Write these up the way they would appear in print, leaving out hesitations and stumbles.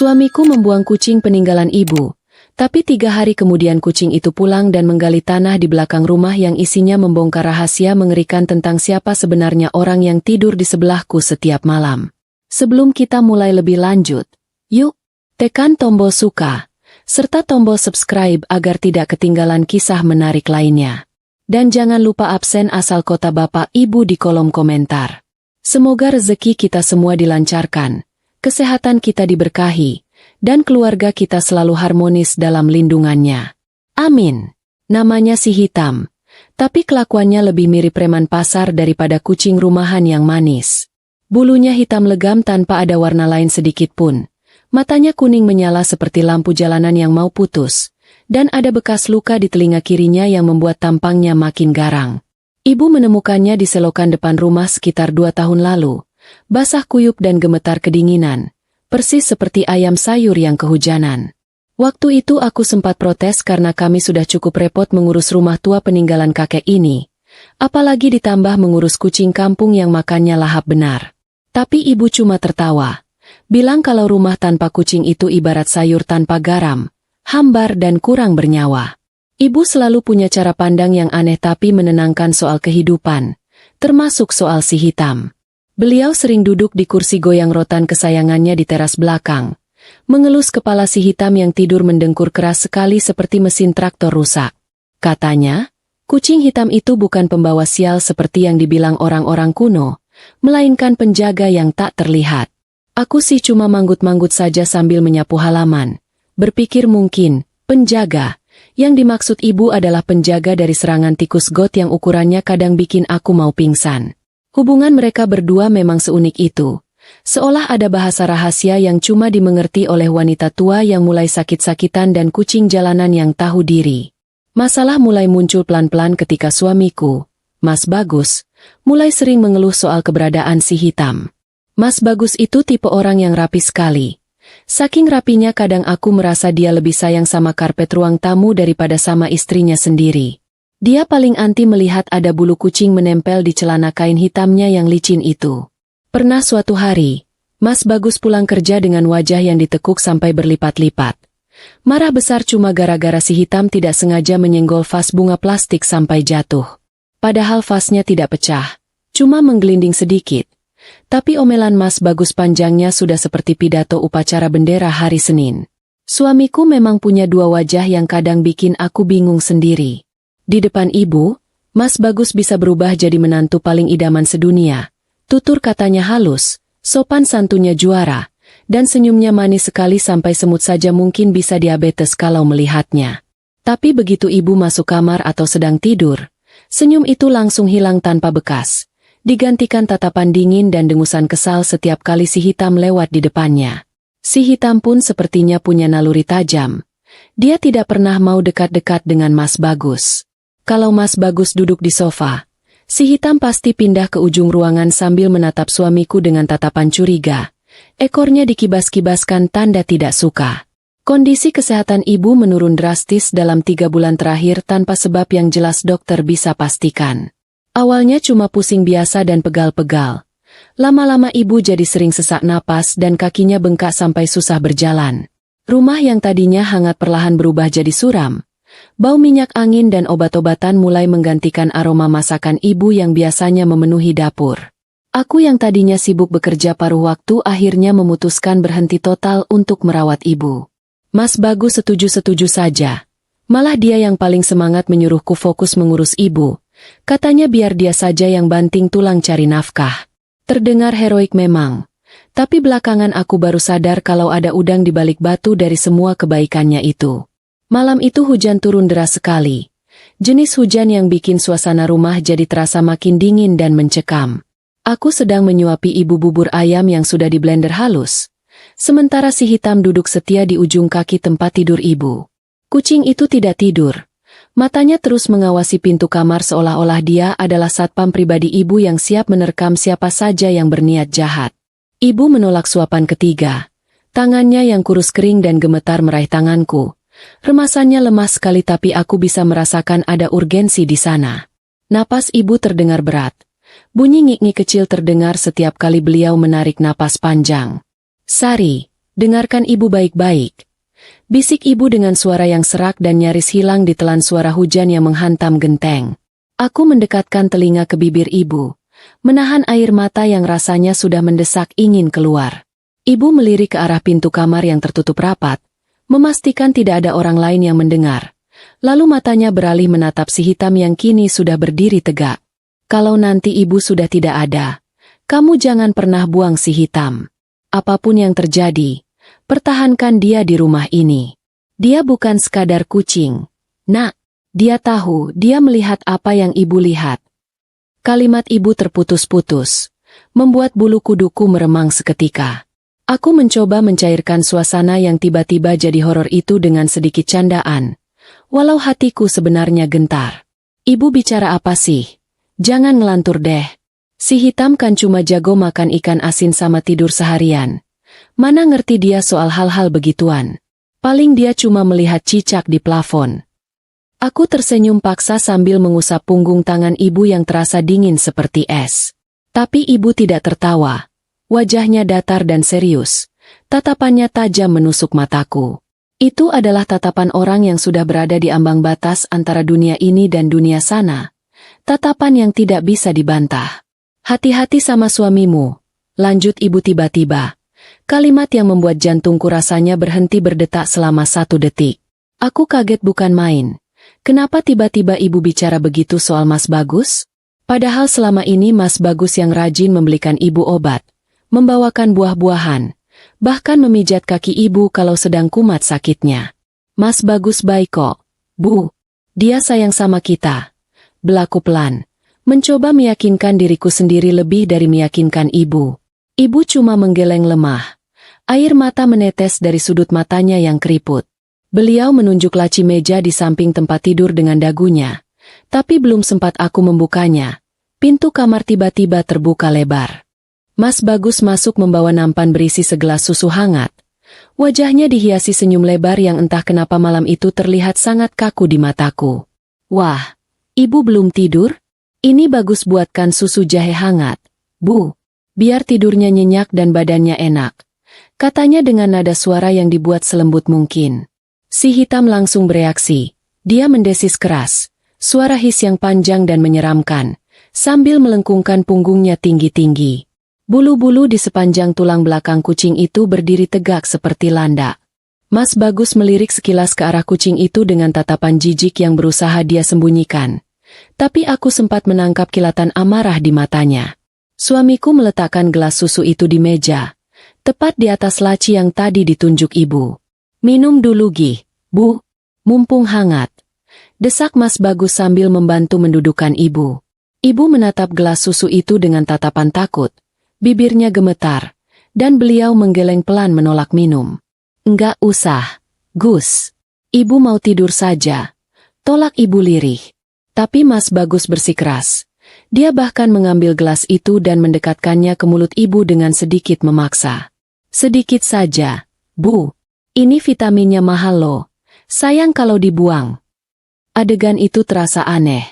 Suamiku membuang kucing peninggalan ibu, tapi 3 hari kemudian kucing itu pulang dan menggali tanah di belakang rumah yang isinya membongkar rahasia mengerikan tentang siapa sebenarnya orang yang tidur di sebelahku setiap malam. Sebelum kita mulai lebih lanjut, yuk, tekan tombol suka, serta tombol subscribe agar tidak ketinggalan kisah menarik lainnya. Dan jangan lupa absen asal kota Bapak Ibu di kolom komentar. Semoga rezeki kita semua dilancarkan, kesehatan kita diberkahi, dan keluarga kita selalu harmonis dalam lindungannya. Amin. Namanya si Hitam, tapi kelakuannya lebih mirip preman pasar daripada kucing rumahan yang manis. Bulunya hitam legam tanpa ada warna lain sedikit pun. Matanya kuning menyala seperti lampu jalanan yang mau putus, dan ada bekas luka di telinga kirinya yang membuat tampangnya makin garang. Ibu menemukannya di selokan depan rumah sekitar 2 tahun lalu. Basah kuyup dan gemetar kedinginan, persis seperti ayam sayur yang kehujanan. Waktu itu aku sempat protes karena kami sudah cukup repot mengurus rumah tua peninggalan kakek ini, apalagi ditambah mengurus kucing kampung yang makannya lahap benar. Tapi ibu cuma tertawa, bilang kalau rumah tanpa kucing itu ibarat sayur tanpa garam, hambar dan kurang bernyawa. Ibu selalu punya cara pandang yang aneh tapi menenangkan soal kehidupan, termasuk soal si Hitam. Beliau sering duduk di kursi goyang rotan kesayangannya di teras belakang, mengelus kepala si Hitam yang tidur mendengkur keras sekali seperti mesin traktor rusak. Katanya, kucing hitam itu bukan pembawa sial seperti yang dibilang orang-orang kuno, melainkan penjaga yang tak terlihat. Aku sih cuma manggut-manggut saja sambil menyapu halaman, berpikir mungkin, penjaga, yang dimaksud ibu adalah penjaga dari serangan tikus got yang ukurannya kadang bikin aku mau pingsan. Hubungan mereka berdua memang seunik itu. Seolah ada bahasa rahasia yang cuma dimengerti oleh wanita tua yang mulai sakit-sakitan dan kucing jalanan yang tahu diri. Masalah mulai muncul pelan-pelan ketika suamiku, Mas Bagus, mulai sering mengeluh soal keberadaan si Hitam. Mas Bagus itu tipe orang yang rapi sekali. Saking rapinya kadang aku merasa dia lebih sayang sama karpet ruang tamu daripada sama istrinya sendiri. Dia paling anti melihat ada bulu kucing menempel di celana kain hitamnya yang licin itu. Pernah suatu hari, Mas Bagus pulang kerja dengan wajah yang ditekuk sampai berlipat-lipat. Marah besar cuma gara-gara si Hitam tidak sengaja menyenggol vas bunga plastik sampai jatuh. Padahal vasnya tidak pecah, cuma menggelinding sedikit. Tapi omelan Mas Bagus panjangnya sudah seperti pidato upacara bendera hari Senin. Suamiku memang punya 2 wajah yang kadang bikin aku bingung sendiri. Di depan ibu, Mas Bagus bisa berubah jadi menantu paling idaman sedunia. Tutur katanya halus, sopan santunnya juara, dan senyumnya manis sekali sampai semut saja mungkin bisa diabetes kalau melihatnya. Tapi begitu ibu masuk kamar atau sedang tidur, senyum itu langsung hilang tanpa bekas. Digantikan tatapan dingin dan dengusan kesal setiap kali si Hitam lewat di depannya. Si Hitam pun sepertinya punya naluri tajam. Dia tidak pernah mau dekat-dekat dengan Mas Bagus. Kalau Mas Bagus duduk di sofa, si Hitam pasti pindah ke ujung ruangan sambil menatap suamiku dengan tatapan curiga. Ekornya dikibas-kibaskan tanda tidak suka. Kondisi kesehatan ibu menurun drastis dalam 3 bulan terakhir tanpa sebab yang jelas dokter bisa pastikan. Awalnya cuma pusing biasa dan pegal-pegal. Lama-lama ibu jadi sering sesak napas dan kakinya bengkak sampai susah berjalan. Rumah yang tadinya hangat perlahan berubah jadi suram. Bau minyak angin dan obat-obatan mulai menggantikan aroma masakan ibu yang biasanya memenuhi dapur. Aku yang tadinya sibuk bekerja paruh waktu akhirnya memutuskan berhenti total untuk merawat ibu. Mas Bagus setuju-setuju saja. Malah dia yang paling semangat menyuruhku fokus mengurus ibu. Katanya biar dia saja yang banting tulang cari nafkah. Terdengar heroik memang. Tapi belakangan aku baru sadar kalau ada udang di balik batu dari semua kebaikannya itu. Malam itu hujan turun deras sekali. Jenis hujan yang bikin suasana rumah jadi terasa makin dingin dan mencekam. Aku sedang menyuapi ibu bubur ayam yang sudah diblender halus. Sementara si Hitam duduk setia di ujung kaki tempat tidur ibu. Kucing itu tidak tidur. Matanya terus mengawasi pintu kamar seolah-olah dia adalah satpam pribadi ibu yang siap menerkam siapa saja yang berniat jahat. Ibu menolak suapan ketiga. Tangannya yang kurus kering dan gemetar meraih tanganku. Remasannya lemah sekali tapi aku bisa merasakan ada urgensi di sana. Napas ibu terdengar berat. Bunyi ngik-ngik kecil terdengar setiap kali beliau menarik napas panjang. Sari, Dengarkan ibu baik-baik. Bisik ibu dengan suara yang serak dan nyaris hilang ditelan suara hujan yang menghantam genteng. Aku mendekatkan telinga ke bibir ibu, menahan air mata yang rasanya sudah mendesak ingin keluar. Ibu melirik ke arah pintu kamar yang tertutup rapat, memastikan tidak ada orang lain yang mendengar. Lalu matanya beralih menatap si hitam yang kini sudah berdiri tegak. Kalau nanti ibu sudah tidak ada, kamu jangan pernah buang si hitam. Apapun yang terjadi, pertahankan dia di rumah ini. Dia bukan sekadar kucing. Nak, dia tahu, dia melihat apa yang ibu lihat. Kalimat ibu terputus-putus, membuat bulu kuduku meremang seketika. Aku mencoba mencairkan suasana yang tiba-tiba jadi horor itu dengan sedikit candaan. Walau hatiku sebenarnya gentar. Ibu bicara apa sih? Jangan ngelantur deh. Si hitam kan cuma jago makan ikan asin sama tidur seharian. Mana ngerti dia soal hal-hal begituan. Paling dia cuma melihat cicak di plafon. Aku tersenyum paksa sambil mengusap punggung tangan ibu yang terasa dingin seperti es. Tapi ibu tidak tertawa. Wajahnya datar dan serius. Tatapannya tajam menusuk mataku. Itu adalah tatapan orang yang sudah berada di ambang batas antara dunia ini dan dunia sana. Tatapan yang tidak bisa dibantah. Hati-hati sama suamimu, lanjut ibu tiba-tiba. Kalimat yang membuat jantungku rasanya berhenti berdetak selama 1 detik. Aku kaget bukan main. Kenapa tiba-tiba ibu bicara begitu soal Mas Bagus? Padahal selama ini Mas Bagus yang rajin membelikan ibu obat, membawakan buah-buahan, bahkan memijat kaki ibu kalau sedang kumat sakitnya. Mas Bagus baik kok, Bu. Dia sayang sama kita. Belaku pelan, mencoba meyakinkan diriku sendiri lebih dari meyakinkan ibu. Ibu cuma menggeleng lemah. Air mata menetes dari sudut matanya yang keriput. Beliau menunjuk laci meja di samping tempat tidur dengan dagunya. Tapi belum sempat aku membukanya. Pintu kamar tiba-tiba terbuka lebar. Mas Bagus masuk membawa nampan berisi segelas susu hangat. Wajahnya dihiasi senyum lebar yang entah kenapa malam itu terlihat sangat kaku di mataku. Wah, ibu belum tidur? Ini bagus buatkan susu jahe hangat, Bu. Biar tidurnya nyenyak dan badannya enak. Katanya dengan nada suara yang dibuat selembut mungkin. Si hitam langsung bereaksi. Dia mendesis keras. Suara his yang panjang dan menyeramkan. Sambil melengkungkan punggungnya tinggi-tinggi. Bulu-bulu di sepanjang tulang belakang kucing itu berdiri tegak seperti landak. Mas Bagus melirik sekilas ke arah kucing itu dengan tatapan jijik yang berusaha dia sembunyikan. Tapi aku sempat menangkap kilatan amarah di matanya. Suamiku meletakkan gelas susu itu di meja, tepat di atas laci yang tadi ditunjuk ibu. Minum dulu Gi, Bu. Mumpung hangat. Desak Mas Bagus sambil membantu mendudukkan ibu. Ibu menatap gelas susu itu dengan tatapan takut. Bibirnya gemetar, dan beliau menggeleng pelan menolak minum. Enggak usah, Gus. Ibu mau tidur saja. Tolak ibu lirih. Tapi Mas Bagus bersikeras. Dia bahkan mengambil gelas itu dan mendekatkannya ke mulut ibu dengan sedikit memaksa. Sedikit saja, Bu. Ini vitaminnya mahal loh. Sayang kalau dibuang. Adegan itu terasa aneh.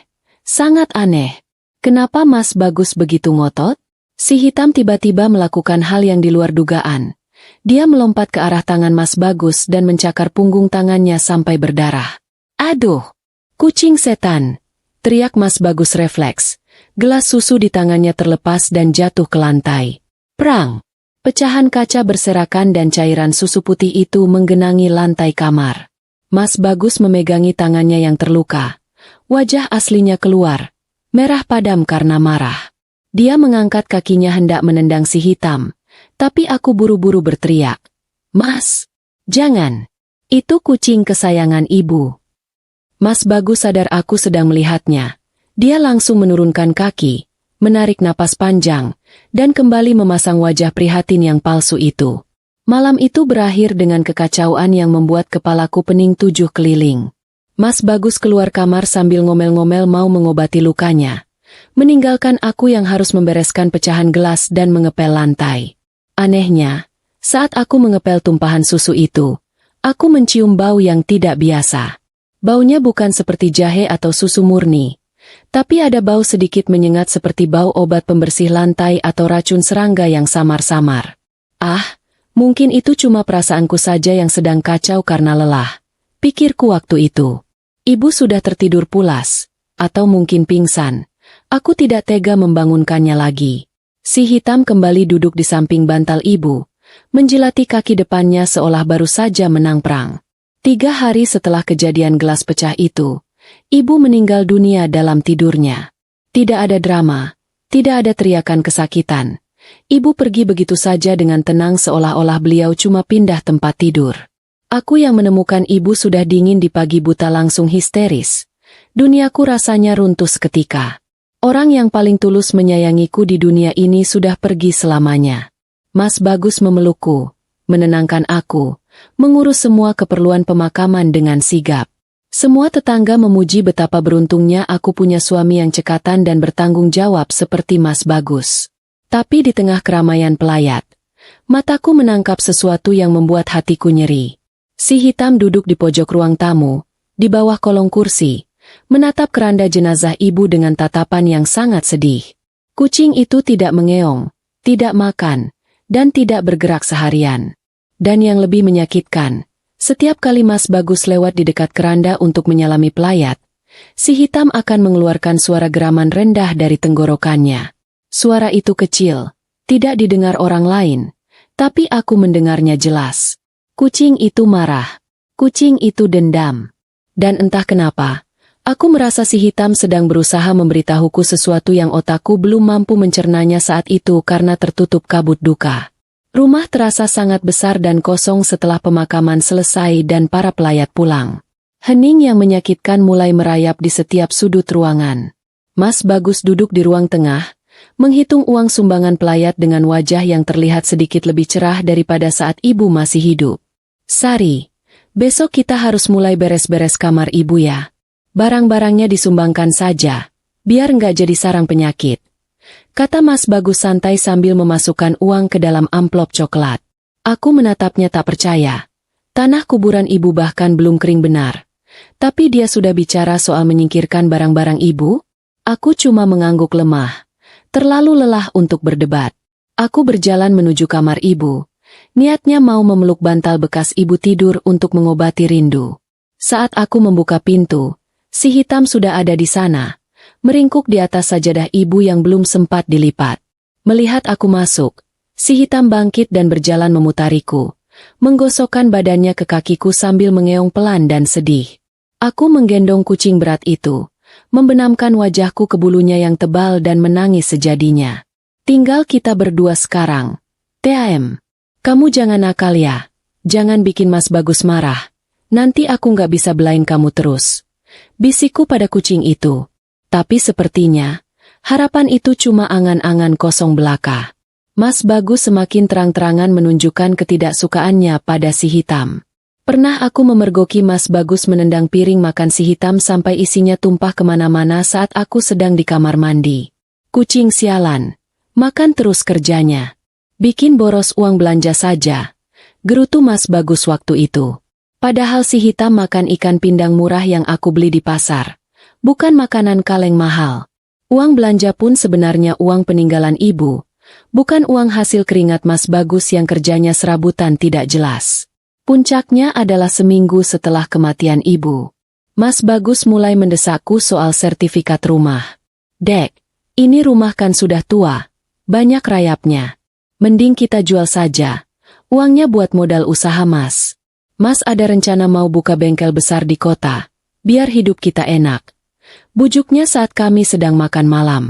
Sangat aneh. Kenapa Mas Bagus begitu ngotot? Si hitam tiba-tiba melakukan hal yang di luar dugaan. Dia melompat ke arah tangan Mas Bagus dan mencakar punggung tangannya sampai berdarah. Aduh! Kucing setan! Teriak Mas Bagus refleks. Gelas susu di tangannya terlepas dan jatuh ke lantai. Prang! Pecahan kaca berserakan dan cairan susu putih itu menggenangi lantai kamar. Mas Bagus memegangi tangannya yang terluka. Wajah aslinya keluar. Merah padam karena marah. Dia mengangkat kakinya hendak menendang si hitam. Tapi aku buru-buru berteriak. Mas! Jangan! Itu kucing kesayangan ibu. Mas Bagus sadar aku sedang melihatnya. Dia langsung menurunkan kaki, menarik napas panjang, dan kembali memasang wajah prihatin yang palsu itu. Malam itu berakhir dengan kekacauan yang membuat kepalaku pening 7 keliling. Mas Bagus keluar kamar sambil ngomel-ngomel mau mengobati lukanya. Meninggalkan aku yang harus membereskan pecahan gelas dan mengepel lantai. Anehnya, saat aku mengepel tumpahan susu itu, aku mencium bau yang tidak biasa. Baunya bukan seperti jahe atau susu murni, tapi ada bau sedikit menyengat seperti bau obat pembersih lantai atau racun serangga yang samar-samar. Ah, Mungkin itu cuma perasaanku saja yang sedang kacau karena lelah. Pikirku waktu itu. Ibu sudah tertidur pulas. Atau mungkin pingsan. Aku tidak tega membangunkannya lagi. Si hitam kembali duduk di samping bantal ibu. Menjilati kaki depannya seolah baru saja menang perang. 3 hari setelah kejadian gelas pecah itu, ibu meninggal dunia dalam tidurnya. Tidak ada drama. Tidak ada teriakan kesakitan. Ibu pergi begitu saja dengan tenang seolah-olah beliau cuma pindah tempat tidur. Aku yang menemukan ibu sudah dingin di pagi buta langsung histeris. Duniaku rasanya runtuh seketika. Orang yang paling tulus menyayangiku di dunia ini sudah pergi selamanya. Mas Bagus memelukku, menenangkan aku, mengurus semua keperluan pemakaman dengan sigap. Semua tetangga memuji betapa beruntungnya aku punya suami yang cekatan dan bertanggung jawab seperti Mas Bagus. Tapi di tengah keramaian pelayat, mataku menangkap sesuatu yang membuat hatiku nyeri. Si hitam duduk di pojok ruang tamu, di bawah kolong kursi, menatap keranda jenazah ibu dengan tatapan yang sangat sedih. Kucing itu tidak mengeong, tidak makan, dan tidak bergerak seharian. Dan yang lebih menyakitkan, setiap kali Mas Bagus lewat di dekat keranda untuk menyalami pelayat, si hitam akan mengeluarkan suara geraman rendah dari tenggorokannya. Suara itu kecil, tidak didengar orang lain, tapi aku mendengarnya jelas. Kucing itu marah. Kucing itu dendam. Dan entah kenapa, aku merasa si hitam sedang berusaha memberitahuku sesuatu yang otakku belum mampu mencernanya saat itu karena tertutup kabut duka. Rumah terasa sangat besar dan kosong setelah pemakaman selesai dan para pelayat pulang. Hening yang menyakitkan mulai merayap di setiap sudut ruangan. Mas Bagus duduk di ruang tengah, menghitung uang sumbangan pelayat dengan wajah yang terlihat sedikit lebih cerah daripada saat ibu masih hidup. Sari, besok kita harus mulai beres-beres kamar ibu ya. Barang-barangnya disumbangkan saja, biar nggak jadi sarang penyakit. Kata Mas Bagus santai sambil memasukkan uang ke dalam amplop coklat. Aku menatapnya tak percaya. Tanah kuburan ibu bahkan belum kering benar. Tapi dia sudah bicara soal menyingkirkan barang-barang ibu? Aku cuma mengangguk lemah. Terlalu lelah untuk berdebat. Aku berjalan menuju kamar ibu. Niatnya mau memeluk bantal bekas ibu tidur untuk mengobati rindu. Saat aku membuka pintu, si hitam sudah ada di sana. Meringkuk di atas sajadah ibu yang belum sempat dilipat. Melihat aku masuk, si hitam bangkit dan berjalan memutariku, menggosokkan badannya ke kakiku sambil mengeong pelan dan sedih. Aku menggendong kucing berat itu, membenamkan wajahku ke bulunya yang tebal dan menangis sejadinya. Tinggal kita berdua sekarang. TAM, kamu jangan nakal ya. Jangan bikin Mas Bagus marah. Nanti aku nggak bisa belain kamu terus. Bisikku pada kucing itu. Tapi sepertinya, harapan itu cuma angan-angan kosong belaka. Mas Bagus semakin terang-terangan menunjukkan ketidaksukaannya pada si hitam. Pernah aku memergoki Mas Bagus menendang piring makan si hitam sampai isinya tumpah kemana-mana saat aku sedang di kamar mandi. Kucing sialan. Makan terus kerjanya. Bikin boros uang belanja saja. Gerutu Mas Bagus waktu itu. Padahal si hitam makan ikan pindang murah yang aku beli di pasar. Bukan makanan kaleng mahal. Uang belanja pun sebenarnya uang peninggalan ibu. Bukan uang hasil keringat Mas Bagus yang kerjanya serabutan tidak jelas. Puncaknya adalah seminggu setelah kematian ibu. Mas Bagus mulai mendesakku soal sertifikat rumah. Dek, ini rumah kan sudah tua. Banyak rayapnya. Mending kita jual saja. Uangnya buat modal usaha Mas. Mas ada rencana mau buka bengkel besar di kota. Biar hidup kita enak. Bujuknya saat kami sedang makan malam.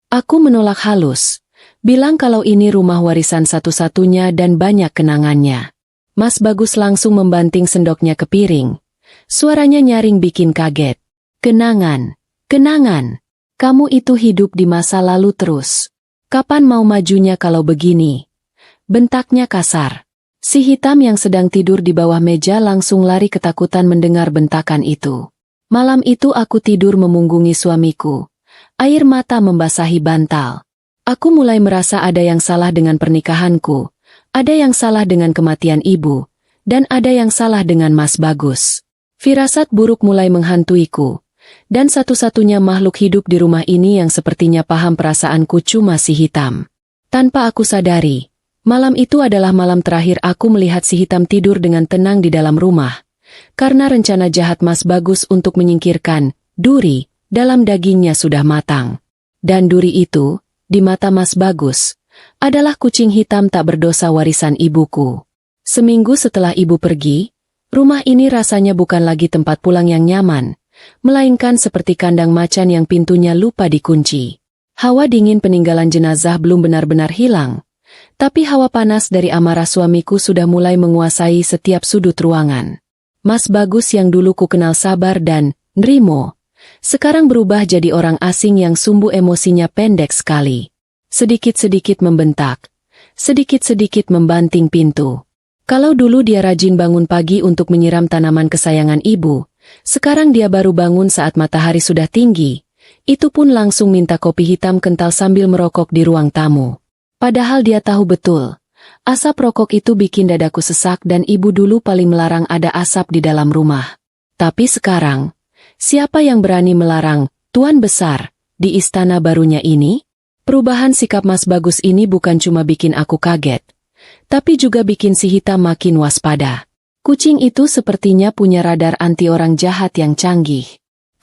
Aku menolak halus. Bilang kalau ini rumah warisan satu-satunya dan banyak kenangannya. Mas Bagus langsung membanting sendoknya ke piring. Suaranya nyaring bikin kaget. Kenangan, kenangan. Kamu itu hidup di masa lalu terus. Kapan mau majunya kalau begini? Bentaknya kasar. Si hitam yang sedang tidur di bawah meja langsung lari ketakutan mendengar bentakan itu. Malam itu aku tidur memunggungi suamiku. Air mata membasahi bantal. Aku mulai merasa ada yang salah dengan pernikahanku, ada yang salah dengan kematian ibu, dan ada yang salah dengan Mas Bagus. Firasat buruk mulai menghantuiku, dan satu-satunya makhluk hidup di rumah ini yang sepertinya paham perasaanku cuma si hitam. Tanpa aku sadari, Malam itu adalah malam terakhir aku melihat si hitam tidur dengan tenang di dalam rumah. Karena rencana jahat Mas Bagus untuk menyingkirkan duri dalam dagingnya sudah matang. Dan duri itu, di mata Mas Bagus, adalah kucing hitam tak berdosa warisan ibuku. Seminggu setelah ibu pergi, rumah ini rasanya bukan lagi tempat pulang yang nyaman, melainkan seperti kandang macan yang pintunya lupa dikunci. Hawa dingin peninggalan jenazah belum benar-benar hilang, tapi hawa panas dari amarah suamiku sudah mulai menguasai setiap sudut ruangan. Mas Bagus yang dulu ku kenal sabar dan nrimo, sekarang berubah jadi orang asing yang sumbu emosinya pendek sekali. Sedikit-sedikit membentak, sedikit-sedikit membanting pintu. Kalau dulu dia rajin bangun pagi untuk menyiram tanaman kesayangan ibu, sekarang dia baru bangun saat matahari sudah tinggi. Itu pun langsung minta kopi hitam kental sambil merokok di ruang tamu. Padahal dia tahu betul, asap rokok itu bikin dadaku sesak dan ibu dulu paling melarang ada asap di dalam rumah. Tapi sekarang, siapa yang berani melarang Tuan Besar di istana barunya ini? Perubahan sikap Mas Bagus ini bukan cuma bikin aku kaget, tapi juga bikin si hitam makin waspada. Kucing itu sepertinya punya radar anti orang jahat yang canggih.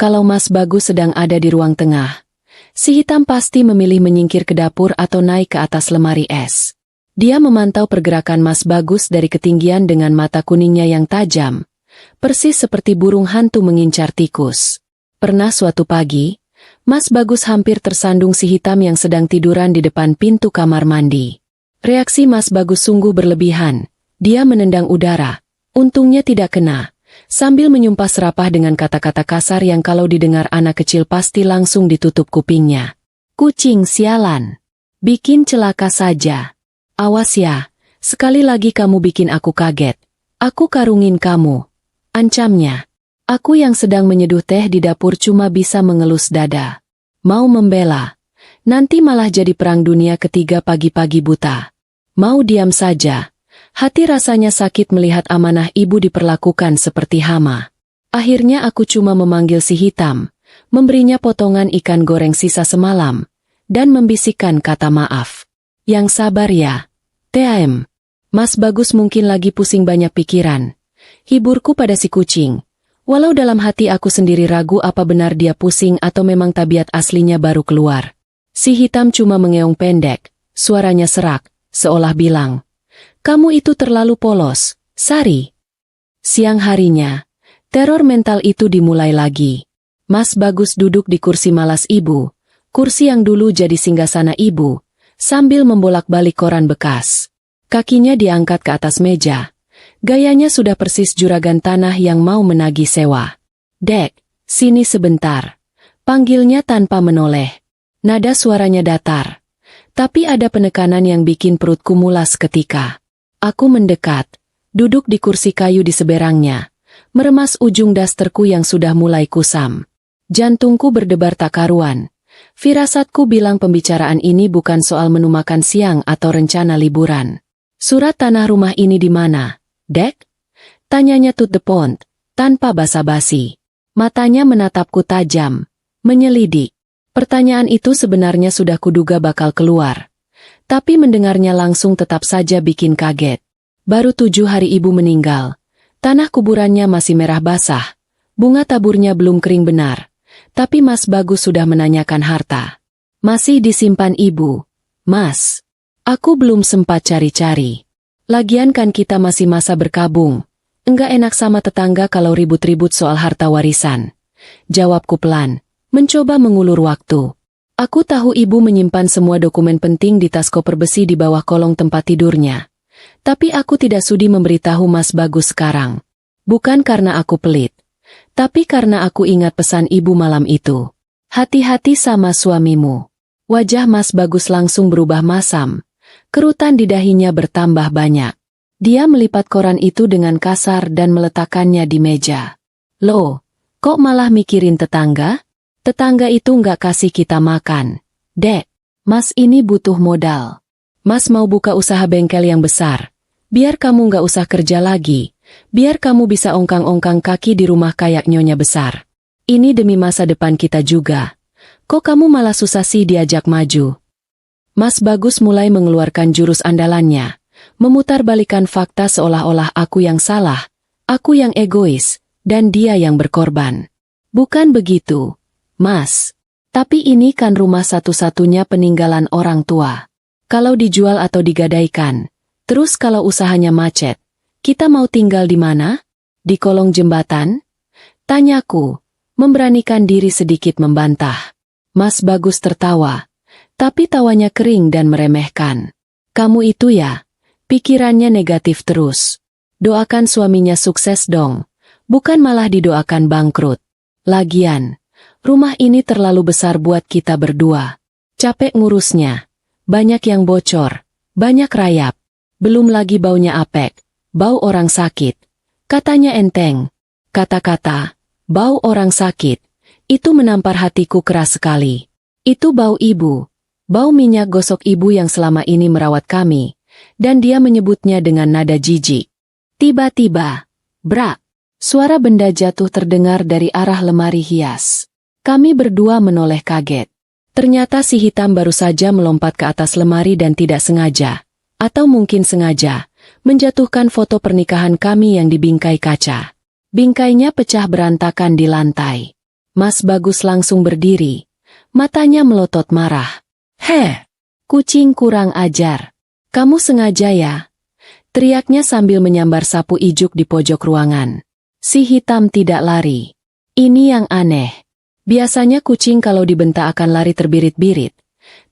Kalau Mas Bagus sedang ada di ruang tengah, si hitam pasti memilih menyingkir ke dapur atau naik ke atas lemari es. Dia memantau pergerakan Mas Bagus dari ketinggian dengan mata kuningnya yang tajam, persis seperti burung hantu mengincar tikus. Pernah suatu pagi, Mas Bagus hampir tersandung si hitam yang sedang tiduran di depan pintu kamar mandi. Reaksi Mas Bagus sungguh berlebihan. Dia menendang udara, untungnya tidak kena, sambil menyumpah serapah dengan kata-kata kasar yang kalau didengar anak kecil pasti langsung ditutup kupingnya. Kucing sialan, bikin celaka saja. Awas ya, sekali lagi kamu bikin aku kaget. Aku karungin kamu, ancamnya. Aku yang sedang menyeduh teh di dapur cuma bisa mengelus dada. Mau membela, nanti malah jadi perang dunia ketiga pagi-pagi buta. Mau diam saja, hati rasanya sakit melihat amanah ibu diperlakukan seperti hama. Akhirnya aku cuma memanggil si hitam, memberinya potongan ikan goreng sisa semalam, dan membisikkan kata maaf. Yang sabar ya, TM. Mas Bagus mungkin lagi pusing banyak pikiran. Hiburku pada si kucing. Walau dalam hati aku sendiri ragu apa benar dia pusing atau memang tabiat aslinya baru keluar. Si hitam cuma mengeong pendek, suaranya serak, seolah bilang, "Kamu itu terlalu polos, Sari." Siang harinya, teror mental itu dimulai lagi. Mas Bagus duduk di kursi malas ibu, kursi yang dulu jadi singgasana ibu, sambil membolak-balik koran bekas. Kakinya diangkat ke atas meja. Gayanya sudah persis juragan tanah yang mau menagih sewa. "Dek, sini sebentar." Panggilnya tanpa menoleh. Nada suaranya datar. Tapi ada penekanan yang bikin perutku mulas ketika aku mendekat, duduk di kursi kayu di seberangnya, meremas ujung dasterku yang sudah mulai kusam. Jantungku berdebar tak karuan. Firasatku bilang pembicaraan ini bukan soal menu makan siang atau rencana liburan. "Surat tanah rumah ini di mana, Dek?" Tanyanya to the point, tanpa basa-basi. Matanya menatapku tajam, menyelidik. Pertanyaan itu sebenarnya sudah kuduga bakal keluar. Tapi mendengarnya langsung tetap saja bikin kaget. Baru 7 hari ibu meninggal. Tanah kuburannya masih merah basah. Bunga taburnya belum kering benar. Tapi Mas Bagus sudah menanyakan harta. "Masih disimpan ibu, Mas. Aku belum sempat cari-cari. Lagian kan kita masih masa berkabung. Enggak enak sama tetangga kalau ribut-ribut soal harta warisan." Jawabku pelan, mencoba mengulur waktu. Aku tahu ibu menyimpan semua dokumen penting di tas koper besi di bawah kolong tempat tidurnya. Tapi aku tidak sudi memberitahu Mas Bagus sekarang. Bukan karena aku pelit, tapi karena aku ingat pesan ibu malam itu. "Hati-hati sama suamimu." Wajah Mas Bagus langsung berubah masam. Kerutan di dahinya bertambah banyak. Dia melipat koran itu dengan kasar dan meletakkannya di meja. "Loh, kok malah mikirin tetangga? Tetangga itu nggak kasih kita makan. Dek, Mas ini butuh modal. Mas mau buka usaha bengkel yang besar. Biar kamu nggak usah kerja lagi. Biar kamu bisa ongkang-ongkang kaki di rumah kayak nyonya besar. Ini demi masa depan kita juga. Kok kamu malah susah sih diajak maju?" Mas Bagus mulai mengeluarkan jurus andalannya, memutarbalikkan fakta seolah-olah aku yang salah, aku yang egois, dan dia yang berkorban. Bukan begitu, Mas. Tapi ini kan rumah satu-satunya peninggalan orang tua. Kalau dijual atau digadaikan, terus kalau usahanya macet, kita mau tinggal di mana? Di kolong jembatan? Tanyaku, memberanikan diri sedikit membantah. Mas Bagus tertawa, tapi tawanya kering dan meremehkan. Kamu itu ya, pikirannya negatif terus. Doakan suaminya sukses dong, bukan malah didoakan bangkrut. Lagian, rumah ini terlalu besar buat kita berdua. Capek ngurusnya. Banyak yang bocor, banyak rayap. Belum lagi baunya apek, bau orang sakit. Katanya enteng. Kata-kata, bau orang sakit. Itu menampar hatiku keras sekali. Itu bau ibu. Bau minyak gosok ibu yang selama ini merawat kami. Dan dia menyebutnya dengan nada jijik. Tiba-tiba, brak. Suara benda jatuh terdengar dari arah lemari hias. Kami berdua menoleh kaget. Ternyata si hitam baru saja melompat ke atas lemari dan tidak sengaja, atau mungkin sengaja, menjatuhkan foto pernikahan kami yang dibingkai kaca. Bingkainya pecah berantakan di lantai. Mas Bagus langsung berdiri. Matanya melotot marah. Heh, kucing kurang ajar. Kamu sengaja ya? Teriaknya sambil menyambar sapu ijuk di pojok ruangan. Si hitam tidak lari. Ini yang aneh. Biasanya kucing kalau dibentak akan lari terbirit-birit.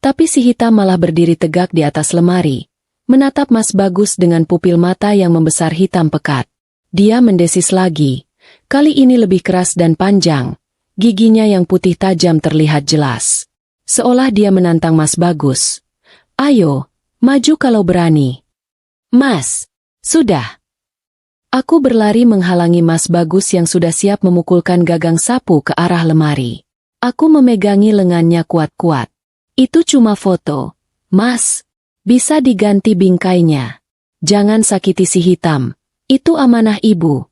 Tapi si hitam malah berdiri tegak di atas lemari. Menatap Mas Bagus dengan pupil mata yang membesar hitam pekat. Dia mendesis lagi. Kali ini lebih keras dan panjang. Giginya yang putih tajam terlihat jelas. Seolah dia menantang Mas Bagus. Ayo, maju kalau berani. Mas, sudah. Aku berlari menghalangi Mas Bagus yang sudah siap memukulkan gagang sapu ke arah lemari. Aku memegangi lengannya kuat-kuat. Itu cuma foto. Mas, bisa diganti bingkainya. Jangan sakiti si hitam. Itu amanah ibu.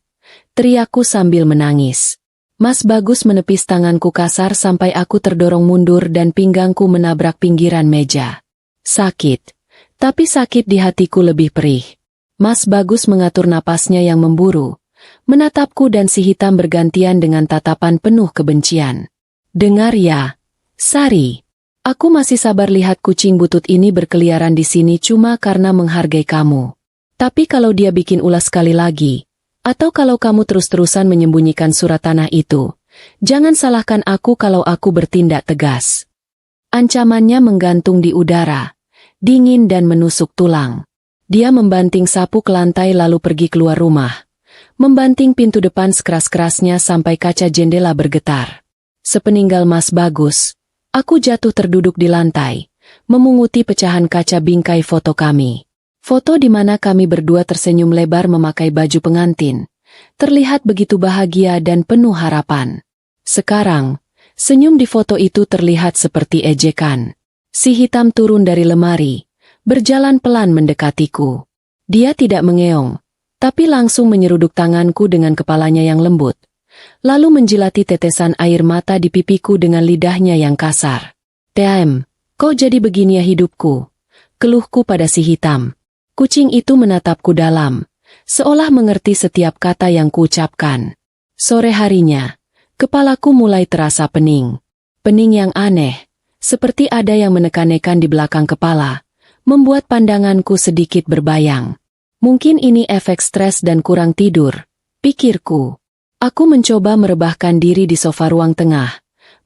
Teriakku sambil menangis. Mas Bagus menepis tanganku kasar sampai aku terdorong mundur dan pinggangku menabrak pinggiran meja. Sakit. Tapi sakit di hatiku lebih perih. Mas Bagus mengatur napasnya yang memburu, menatapku dan si hitam bergantian dengan tatapan penuh kebencian. Dengar ya, Sari, aku masih sabar lihat kucing butut ini berkeliaran di sini cuma karena menghargai kamu. Tapi kalau dia bikin ulah sekali lagi, atau kalau kamu terus-terusan menyembunyikan surat tanah itu, jangan salahkan aku kalau aku bertindak tegas. Ancamannya menggantung di udara, dingin dan menusuk tulang. Dia membanting sapu ke lantai lalu pergi keluar rumah. Membanting pintu depan sekeras-kerasnya sampai kaca jendela bergetar. Sepeninggal Mas Bagus, aku jatuh terduduk di lantai, memunguti pecahan kaca bingkai foto kami. Foto di mana kami berdua tersenyum lebar memakai baju pengantin. Terlihat begitu bahagia dan penuh harapan. Sekarang, senyum di foto itu terlihat seperti ejekan. Si hitam turun dari lemari. Berjalan pelan mendekatiku. Dia tidak mengeong, tapi langsung menyeruduk tanganku dengan kepalanya yang lembut. Lalu menjilati tetesan air mata di pipiku dengan lidahnya yang kasar. "Tem, kok jadi begini ya hidupku?" Keluhku pada si hitam. Kucing itu menatapku dalam, seolah mengerti setiap kata yang kuucapkan. Sore harinya, kepalaku mulai terasa pening. Pening yang aneh, seperti ada yang menekan-nekan di belakang kepala. Membuat pandanganku sedikit berbayang. Mungkin ini efek stres dan kurang tidur, pikirku. Aku mencoba merebahkan diri di sofa ruang tengah,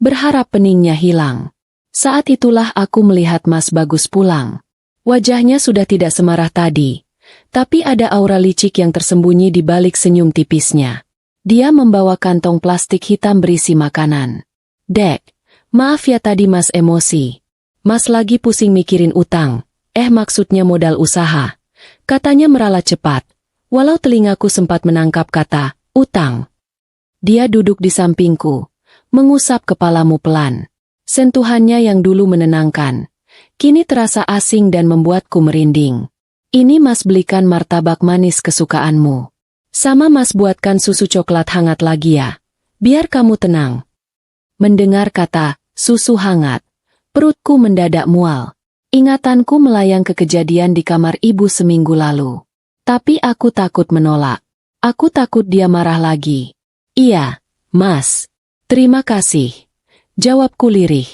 berharap peningnya hilang. Saat itulah aku melihat Mas Bagus pulang. Wajahnya sudah tidak semarah tadi, tapi ada aura licik yang tersembunyi di balik senyum tipisnya. Dia membawa kantong plastik hitam berisi makanan. "Dek, maaf ya tadi Mas emosi. Mas lagi pusing mikirin utang. Maksudnya modal usaha," katanya meralat cepat, walau telingaku sempat menangkap kata, utang. Dia duduk di sampingku, mengusap kepalamu pelan. Sentuhannya yang dulu menenangkan, kini terasa asing dan membuatku merinding. "Ini Mas belikan martabak manis kesukaanmu. Sama Mas buatkan susu coklat hangat lagi ya, biar kamu tenang." Mendengar kata, susu hangat, perutku mendadak mual. Ingatanku melayang ke kejadian di kamar ibu seminggu lalu. Tapi aku takut menolak. Aku takut dia marah lagi. Iya, Mas. Terima kasih. Jawabku lirih.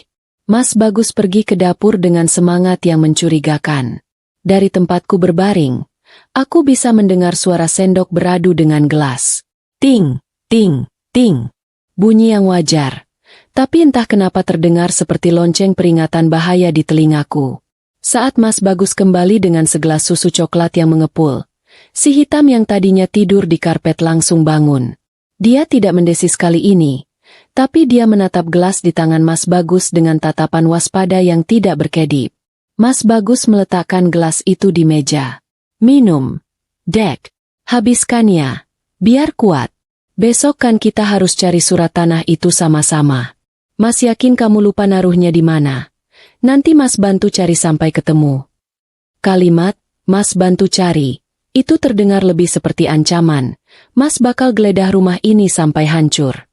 Mas Bagus pergi ke dapur dengan semangat yang mencurigakan. Dari tempatku berbaring, aku bisa mendengar suara sendok beradu dengan gelas. Ting, ting, ting. Bunyi yang wajar. Tapi entah kenapa terdengar seperti lonceng peringatan bahaya di telingaku. Saat Mas Bagus kembali dengan segelas susu coklat yang mengepul, si hitam yang tadinya tidur di karpet langsung bangun. Dia tidak mendesis kali ini, tapi dia menatap gelas di tangan Mas Bagus dengan tatapan waspada yang tidak berkedip. Mas Bagus meletakkan gelas itu di meja. Minum. Dek. Habiskannya. Biar kuat. Besok kan kita harus cari surat tanah itu sama-sama. Mas yakin kamu lupa naruhnya di mana? Nanti Mas bantu cari sampai ketemu. Kalimat, Mas bantu cari, itu terdengar lebih seperti ancaman. Mas bakal geledah rumah ini sampai hancur.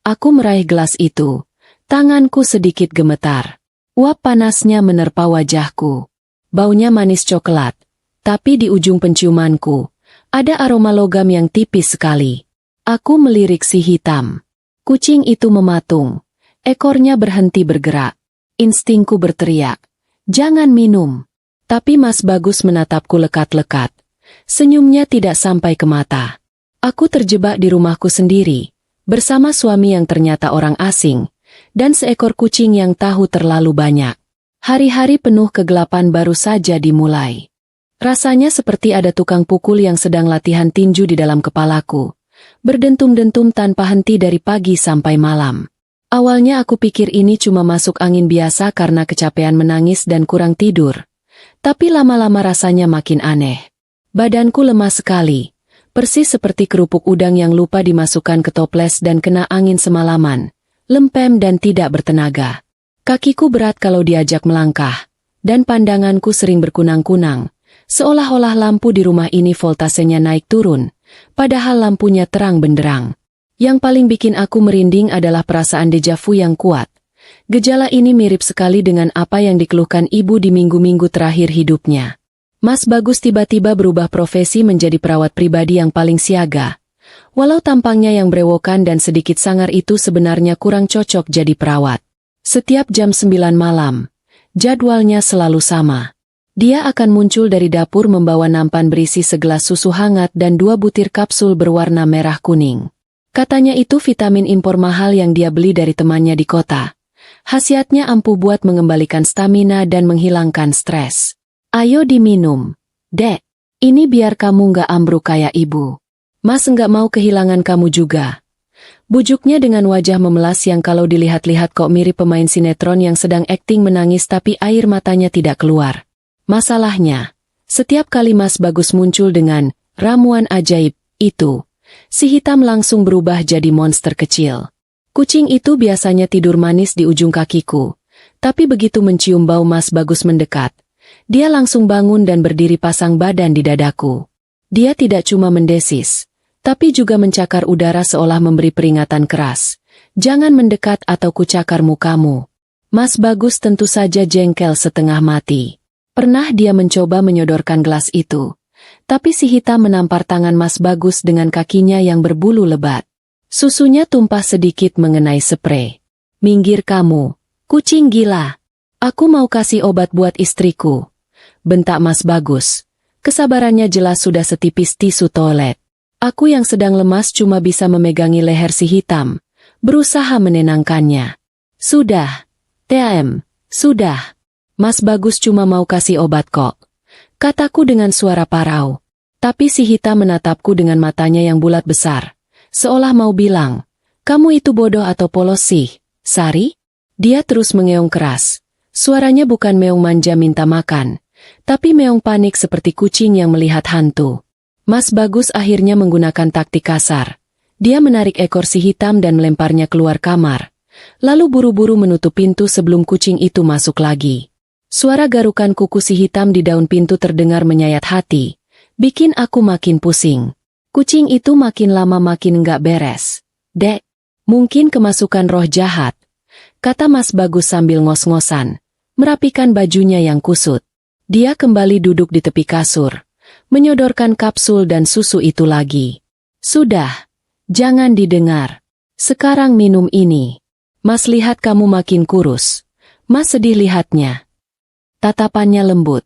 Aku meraih gelas itu. Tanganku sedikit gemetar. Uap panasnya menerpa wajahku. Baunya manis coklat. Tapi di ujung penciumanku, ada aroma logam yang tipis sekali. Aku melirik si hitam. Kucing itu mematung. Ekornya berhenti bergerak. Instingku berteriak, "Jangan minum." Tapi Mas Bagus menatapku lekat-lekat. Senyumnya tidak sampai ke mata. Aku terjebak di rumahku sendiri, bersama suami yang ternyata orang asing, dan seekor kucing yang tahu terlalu banyak. Hari-hari penuh kegelapan baru saja dimulai. Rasanya seperti ada tukang pukul yang sedang latihan tinju di dalam kepalaku, berdentum-dentum tanpa henti dari pagi sampai malam. Awalnya aku pikir ini cuma masuk angin biasa karena kecapean menangis dan kurang tidur. Tapi lama-lama rasanya makin aneh. Badanku lemas sekali, persis seperti kerupuk udang yang lupa dimasukkan ke toples dan kena angin semalaman, lempem dan tidak bertenaga. Kakiku berat kalau diajak melangkah, dan pandanganku sering berkunang-kunang, seolah-olah lampu di rumah ini voltasenya naik turun, padahal lampunya terang benderang. Yang paling bikin aku merinding adalah perasaan dejavu yang kuat. Gejala ini mirip sekali dengan apa yang dikeluhkan ibu di minggu-minggu terakhir hidupnya. Mas Bagus tiba-tiba berubah profesi menjadi perawat pribadi yang paling siaga. Walau tampangnya yang brewokan dan sedikit sangar itu sebenarnya kurang cocok jadi perawat. Setiap jam 9 malam, jadwalnya selalu sama. Dia akan muncul dari dapur membawa nampan berisi segelas susu hangat dan 2 butir kapsul berwarna merah kuning. Katanya itu vitamin impor mahal yang dia beli dari temannya di kota. Khasiatnya ampuh buat mengembalikan stamina dan menghilangkan stres. Ayo diminum, Dek. Ini biar kamu nggak ambruk kayak ibu. Mas nggak mau kehilangan kamu juga. Bujuknya dengan wajah memelas yang kalau dilihat-lihat kok mirip pemain sinetron yang sedang akting menangis tapi air matanya tidak keluar. Masalahnya, setiap kali Mas Bagus muncul dengan ramuan ajaib itu, si hitam langsung berubah jadi monster kecil. Kucing itu biasanya tidur manis di ujung kakiku, tapi begitu mencium bau Mas Bagus mendekat, dia langsung bangun dan berdiri pasang badan di dadaku. Dia tidak cuma mendesis, tapi juga mencakar udara seolah memberi peringatan keras. Jangan mendekat atau kucakar mukamu. Mas Bagus tentu saja jengkel setengah mati. Pernah dia mencoba menyodorkan gelas itu, tapi si hitam menampar tangan Mas Bagus dengan kakinya yang berbulu lebat. Susunya tumpah sedikit mengenai sprei. "Minggir kamu, kucing gila. Aku mau kasih obat buat istriku," bentak Mas Bagus. Kesabarannya jelas sudah setipis tisu toilet. Aku yang sedang lemas cuma bisa memegangi leher si hitam, berusaha menenangkannya. "Sudah, TM, sudah. Mas Bagus cuma mau kasih obat kok," kataku dengan suara parau. Tapi si hitam menatapku dengan matanya yang bulat besar, seolah mau bilang, "Kamu itu bodoh atau polos sih, Sari?" Dia terus mengeong keras. Suaranya bukan meong manja minta makan, tapi meong panik seperti kucing yang melihat hantu. Mas Bagus akhirnya menggunakan taktik kasar. Dia menarik ekor si hitam dan melemparnya keluar kamar, lalu buru-buru menutup pintu sebelum kucing itu masuk lagi. Suara garukan kuku si hitam di daun pintu terdengar menyayat hati, bikin aku makin pusing. Kucing itu makin lama makin nggak beres. "Dek, mungkin kemasukan roh jahat," kata Mas Bagus sambil ngos-ngosan. merapikan bajunya yang kusut. Dia kembali duduk di tepi kasur, menyodorkan kapsul dan susu itu lagi. Sudah, jangan didengar. Sekarang minum ini. Mas lihat kamu makin kurus. Mas sedih lihatnya. Tatapannya lembut.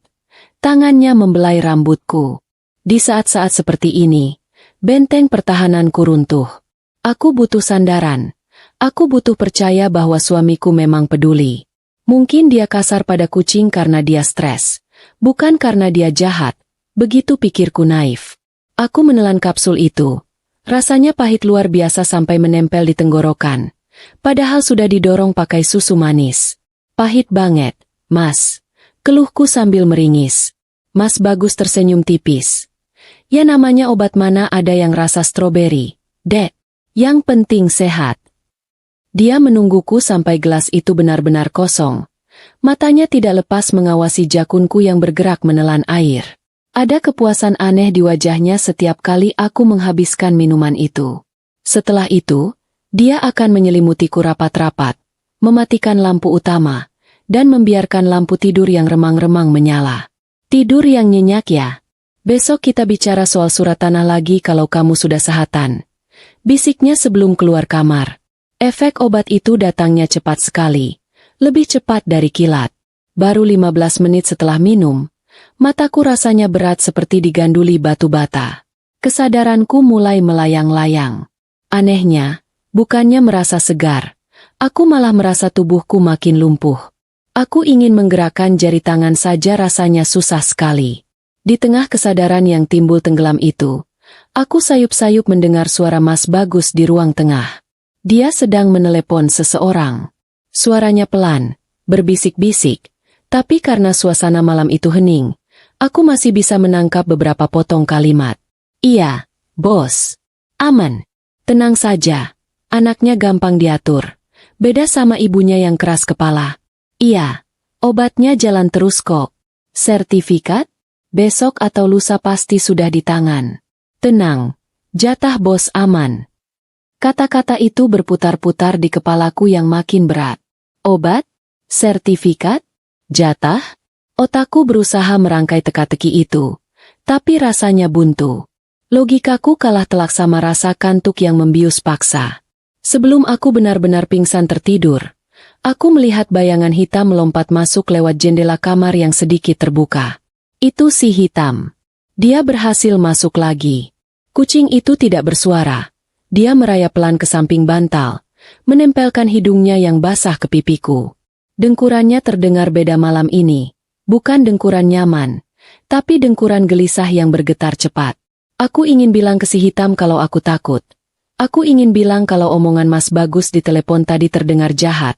Tangannya membelai rambutku. Di saat-saat seperti ini, benteng pertahananku runtuh. Aku butuh sandaran. Aku butuh percaya bahwa suamiku memang peduli. Mungkin dia kasar pada kucing karena dia stres. Bukan karena dia jahat. Begitu pikirku naif. Aku menelan kapsul itu. Rasanya pahit luar biasa sampai menempel di tenggorokan. Padahal sudah didorong pakai susu manis. Pahit banget, Mas. Keluhku sambil meringis. Mas Bagus tersenyum tipis. Ya namanya obat mana ada yang rasa stroberi, Dek. Yang penting sehat. Dia menungguku sampai gelas itu benar-benar kosong. Matanya tidak lepas mengawasi jakunku yang bergerak menelan air. Ada kepuasan aneh di wajahnya setiap kali aku menghabiskan minuman itu. Setelah itu, dia akan menyelimutiku rapat-rapat, mematikan lampu utama, dan membiarkan lampu tidur yang remang-remang menyala. Tidur yang nyenyak ya. Besok kita bicara soal surat tanah lagi kalau kamu sudah sehatan. Bisiknya sebelum keluar kamar. Efek obat itu datangnya cepat sekali. Lebih cepat dari kilat. Baru 15 menit setelah minum, mataku rasanya berat seperti diganduli batu bata. Kesadaranku mulai melayang-layang. Anehnya, bukannya merasa segar. Aku malah merasa tubuhku makin lumpuh. Aku ingin menggerakkan jari tangan saja rasanya susah sekali. Di tengah kesadaran yang timbul tenggelam itu, aku sayup-sayup mendengar suara Mas Bagus di ruang tengah. Dia sedang menelepon seseorang. Suaranya pelan, berbisik-bisik, tapi karena suasana malam itu hening, aku masih bisa menangkap beberapa potong kalimat. Iya, bos. Aman. Tenang saja. Anaknya gampang diatur. Beda sama ibunya yang keras kepala. Iya, obatnya jalan terus kok. Sertifikat? Besok atau lusa pasti sudah di tangan. Tenang, jatah bos aman. Kata-kata itu berputar-putar di kepalaku yang makin berat. Obat? Sertifikat? Jatah? Otakku berusaha merangkai teka-teki itu, tapi rasanya buntu. Logikaku kalah telak sama rasa kantuk yang membius paksa. Sebelum aku benar-benar pingsan tertidur, aku melihat bayangan hitam melompat masuk lewat jendela kamar yang sedikit terbuka. Itu si hitam. Dia berhasil masuk lagi. Kucing itu tidak bersuara. Dia merayap pelan ke samping bantal, menempelkan hidungnya yang basah ke pipiku. Dengkurannya terdengar beda malam ini. Bukan dengkuran nyaman, tapi dengkuran gelisah yang bergetar cepat. Aku ingin bilang ke si hitam kalau aku takut. Aku ingin bilang kalau omongan Mas Bagus di telepon tadi terdengar jahat,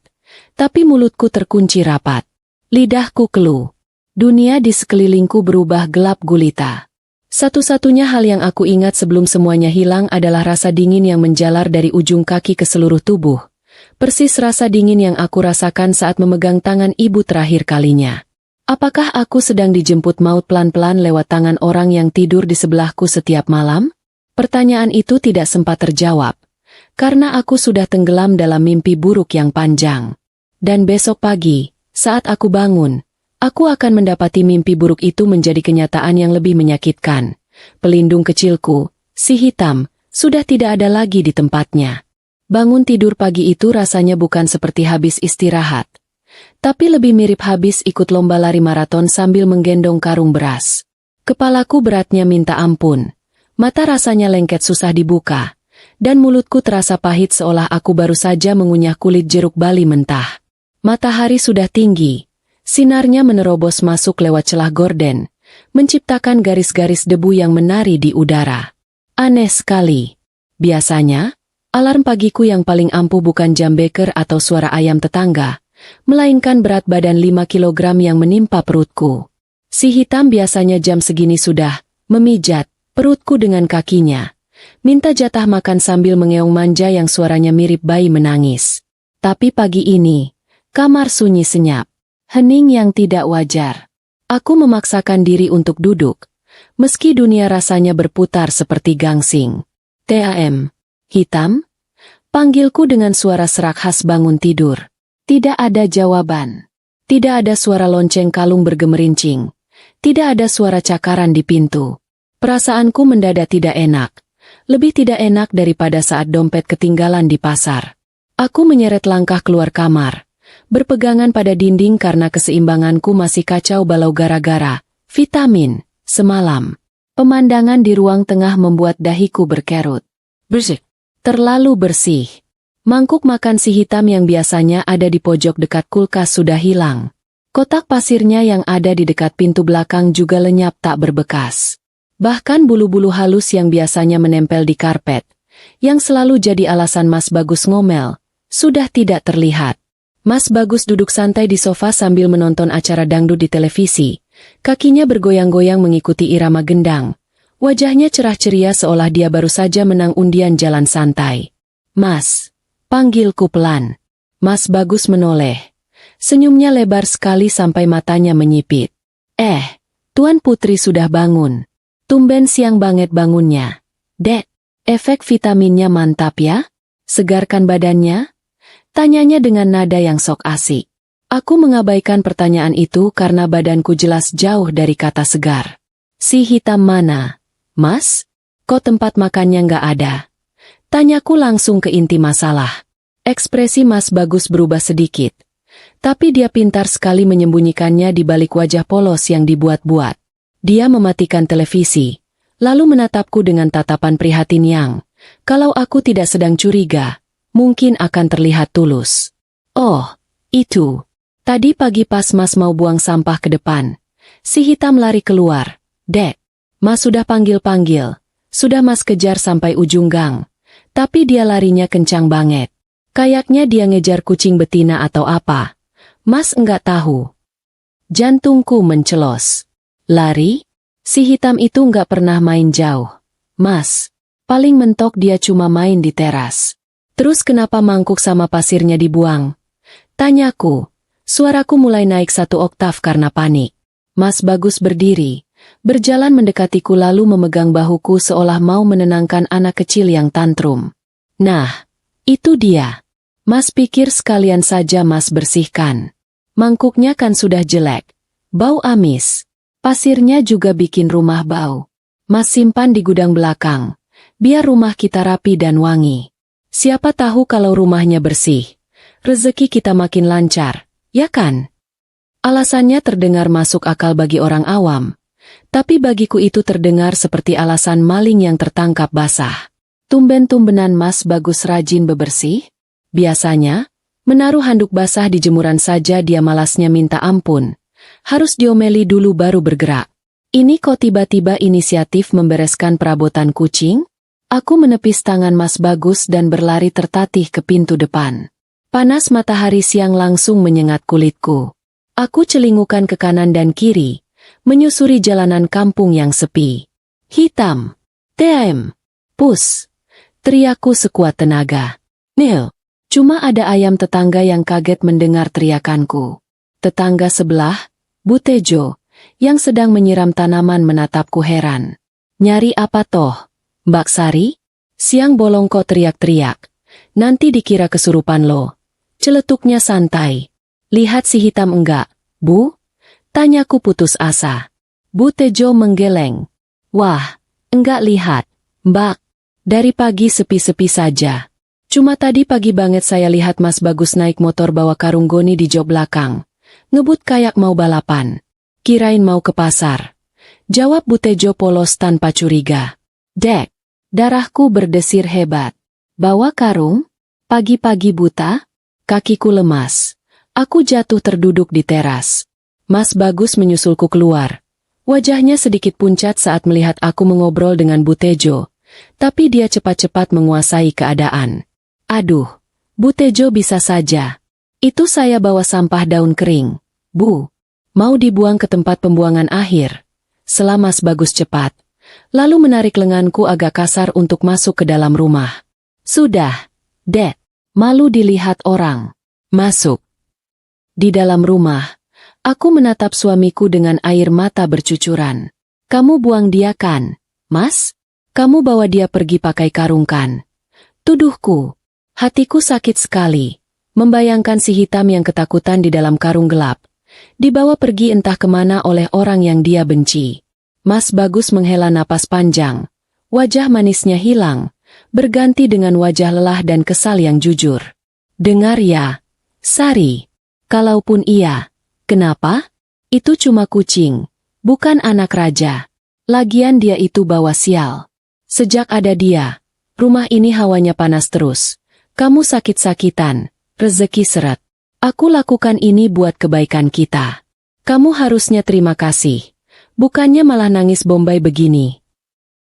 tapi mulutku terkunci rapat. Lidahku keluh. Dunia di sekelilingku berubah gelap gulita. Satu-satunya hal yang aku ingat sebelum semuanya hilang adalah rasa dingin yang menjalar dari ujung kaki ke seluruh tubuh. Persis rasa dingin yang aku rasakan saat memegang tangan ibu terakhir kalinya. Apakah aku sedang dijemput maut pelan-pelan lewat tangan orang yang tidur di sebelahku setiap malam? Pertanyaan itu tidak sempat terjawab, karena aku sudah tenggelam dalam mimpi buruk yang panjang. Dan besok pagi, saat aku bangun, aku akan mendapati mimpi buruk itu menjadi kenyataan yang lebih menyakitkan. Pelindung kecilku, si hitam, sudah tidak ada lagi di tempatnya. Bangun tidur pagi itu rasanya bukan seperti habis istirahat, tapi lebih mirip habis ikut lomba lari maraton sambil menggendong karung beras. Kepalaku beratnya minta ampun, mata rasanya lengket susah dibuka, dan mulutku terasa pahit seolah aku baru saja mengunyah kulit jeruk bali mentah. Matahari sudah tinggi, sinarnya menerobos masuk lewat celah gorden, menciptakan garis-garis debu yang menari di udara. Aneh sekali. Biasanya, alarm pagiku yang paling ampuh bukan jam beker atau suara ayam tetangga, melainkan berat badan 5 kilogram yang menimpa perutku. Si hitam biasanya jam segini sudah memijat perutku dengan kakinya, minta jatah makan sambil mengeong manja yang suaranya mirip bayi menangis. Tapi pagi ini, kamar sunyi senyap, hening yang tidak wajar. Aku memaksakan diri untuk duduk, meski dunia rasanya berputar seperti gangsing. "TAM, hitam?" Panggilku dengan suara serak khas bangun tidur. Tidak ada jawaban. Tidak ada suara lonceng kalung bergemerincing. Tidak ada suara cakaran di pintu. Perasaanku mendadak tidak enak. Lebih tidak enak daripada saat dompet ketinggalan di pasar. Aku menyeret langkah keluar kamar. Berpegangan pada dinding karena keseimbanganku masih kacau balau gara-gara vitamin semalam. Pemandangan di ruang tengah membuat dahiku berkerut. Bersih. Terlalu bersih. Mangkuk makan si hitam yang biasanya ada di pojok dekat kulkas sudah hilang. Kotak pasirnya yang ada di dekat pintu belakang juga lenyap tak berbekas. Bahkan bulu-bulu halus yang biasanya menempel di karpet, yang selalu jadi alasan Mas Bagus ngomel, sudah tidak terlihat. Mas Bagus duduk santai di sofa sambil menonton acara dangdut di televisi. Kakinya bergoyang-goyang mengikuti irama gendang. Wajahnya cerah ceria seolah dia baru saja menang undian jalan santai. Mas, panggilku pelan. Mas Bagus menoleh. Senyumnya lebar sekali sampai matanya menyipit. Tuan Putri sudah bangun. Tumben siang banget bangunnya. Dek, efek vitaminnya mantap ya? Segarkan badannya? Tanyanya dengan nada yang sok asik. Aku mengabaikan pertanyaan itu karena badanku jelas jauh dari kata segar. Si hitam mana? Mas? Kok tempat makannya nggak ada? Tanyaku langsung ke inti masalah. Ekspresi Mas Bagus berubah sedikit. Tapi dia pintar sekali menyembunyikannya di balik wajah polos yang dibuat-buat. Dia mematikan televisi, lalu menatapku dengan tatapan prihatin yang, kalau aku tidak sedang curiga, mungkin akan terlihat tulus. Oh, itu. Tadi pagi pas Mas mau buang sampah ke depan, si hitam lari keluar. Dek, Mas sudah panggil-panggil, sudah Mas kejar sampai ujung gang, tapi dia larinya kencang banget. Kayaknya dia ngejar kucing betina atau apa. Mas enggak tahu. Jantungku mencelos. Lari? Si hitam itu enggak pernah main jauh. Mas, paling mentok dia cuma main di teras. Terus kenapa mangkuk sama pasirnya dibuang? Tanyaku. Suaraku mulai naik 1 oktav karena panik. Mas Bagus berdiri, berjalan mendekatiku lalu memegang bahuku seolah mau menenangkan anak kecil yang tantrum. Nah, itu dia. Mas pikir sekalian saja Mas bersihkan. Mangkuknya kan sudah jelek. Bau amis. Pasirnya juga bikin rumah bau. Mas simpan di gudang belakang. Biar rumah kita rapi dan wangi. Siapa tahu kalau rumahnya bersih. Rezeki kita makin lancar, ya kan? Alasannya terdengar masuk akal bagi orang awam. Tapi bagiku itu terdengar seperti alasan maling yang tertangkap basah. Tumben-tumbenan Mas Bagus rajin bebersih? Biasanya, menaruh handuk basah di jemuran saja dia malasnya minta ampun. Harus diomeli dulu baru bergerak. Ini kok tiba-tiba inisiatif membereskan perabotan kucing? Aku menepis tangan Mas Bagus dan berlari tertatih ke pintu depan. Panas matahari siang langsung menyengat kulitku. Aku celingukan ke kanan dan kiri, menyusuri jalanan kampung yang sepi. Hitam. TM. Pus. Teriakku sekuat tenaga. Nil. Cuma ada ayam tetangga yang kaget mendengar teriakanku. Tetangga sebelah, Bu Tejo, yang sedang menyiram tanaman menatapku heran. Nyari apa toh? Mbak Sari? Siang bolong kok teriak-teriak. Nanti dikira kesurupan lo. Celetuknya santai. Lihat si hitam enggak, Bu? Tanyaku putus asa. Bu Tejo menggeleng. Wah, enggak lihat, Mbak. Dari pagi sepi-sepi saja. Cuma tadi pagi banget saya lihat Mas Bagus naik motor bawa karung goni di jok belakang. Ngebut kayak mau balapan. Kirain mau ke pasar. Jawab Bu Tejo polos tanpa curiga. Dek, darahku berdesir hebat. Bawa karung? Pagi-pagi buta? Kakiku lemas. Aku jatuh terduduk di teras. Mas Bagus menyusulku keluar. Wajahnya sedikit puncat saat melihat aku mengobrol dengan Bu Tejo. Tapi dia cepat-cepat menguasai keadaan. Aduh, Bu Tejo bisa saja. Itu saya bawa sampah daun kering. Bu, mau dibuang ke tempat pembuangan akhir. Setelah Mas Bagus cepat, lalu menarik lenganku agak kasar untuk masuk ke dalam rumah. Sudah, Dek, malu dilihat orang. Masuk. Di dalam rumah, aku menatap suamiku dengan air mata bercucuran. Kamu buang dia kan, Mas? Kamu bawa dia pergi pakai karung kan? Tuduhku. Hatiku sakit sekali. Membayangkan si hitam yang ketakutan di dalam karung gelap. dibawa pergi entah kemana oleh orang yang dia benci. Mas Bagus menghela napas panjang. Wajah manisnya hilang, berganti dengan wajah lelah dan kesal yang jujur. Dengar ya, Sari. Kalaupun iya, kenapa? Itu cuma kucing, bukan anak raja. Lagian dia itu bawa sial. Sejak ada dia, rumah ini hawanya panas terus. Kamu sakit-sakitan, rezeki seret. Aku lakukan ini buat kebaikan kita. Kamu harusnya terima kasih. Bukannya malah nangis bombay begini.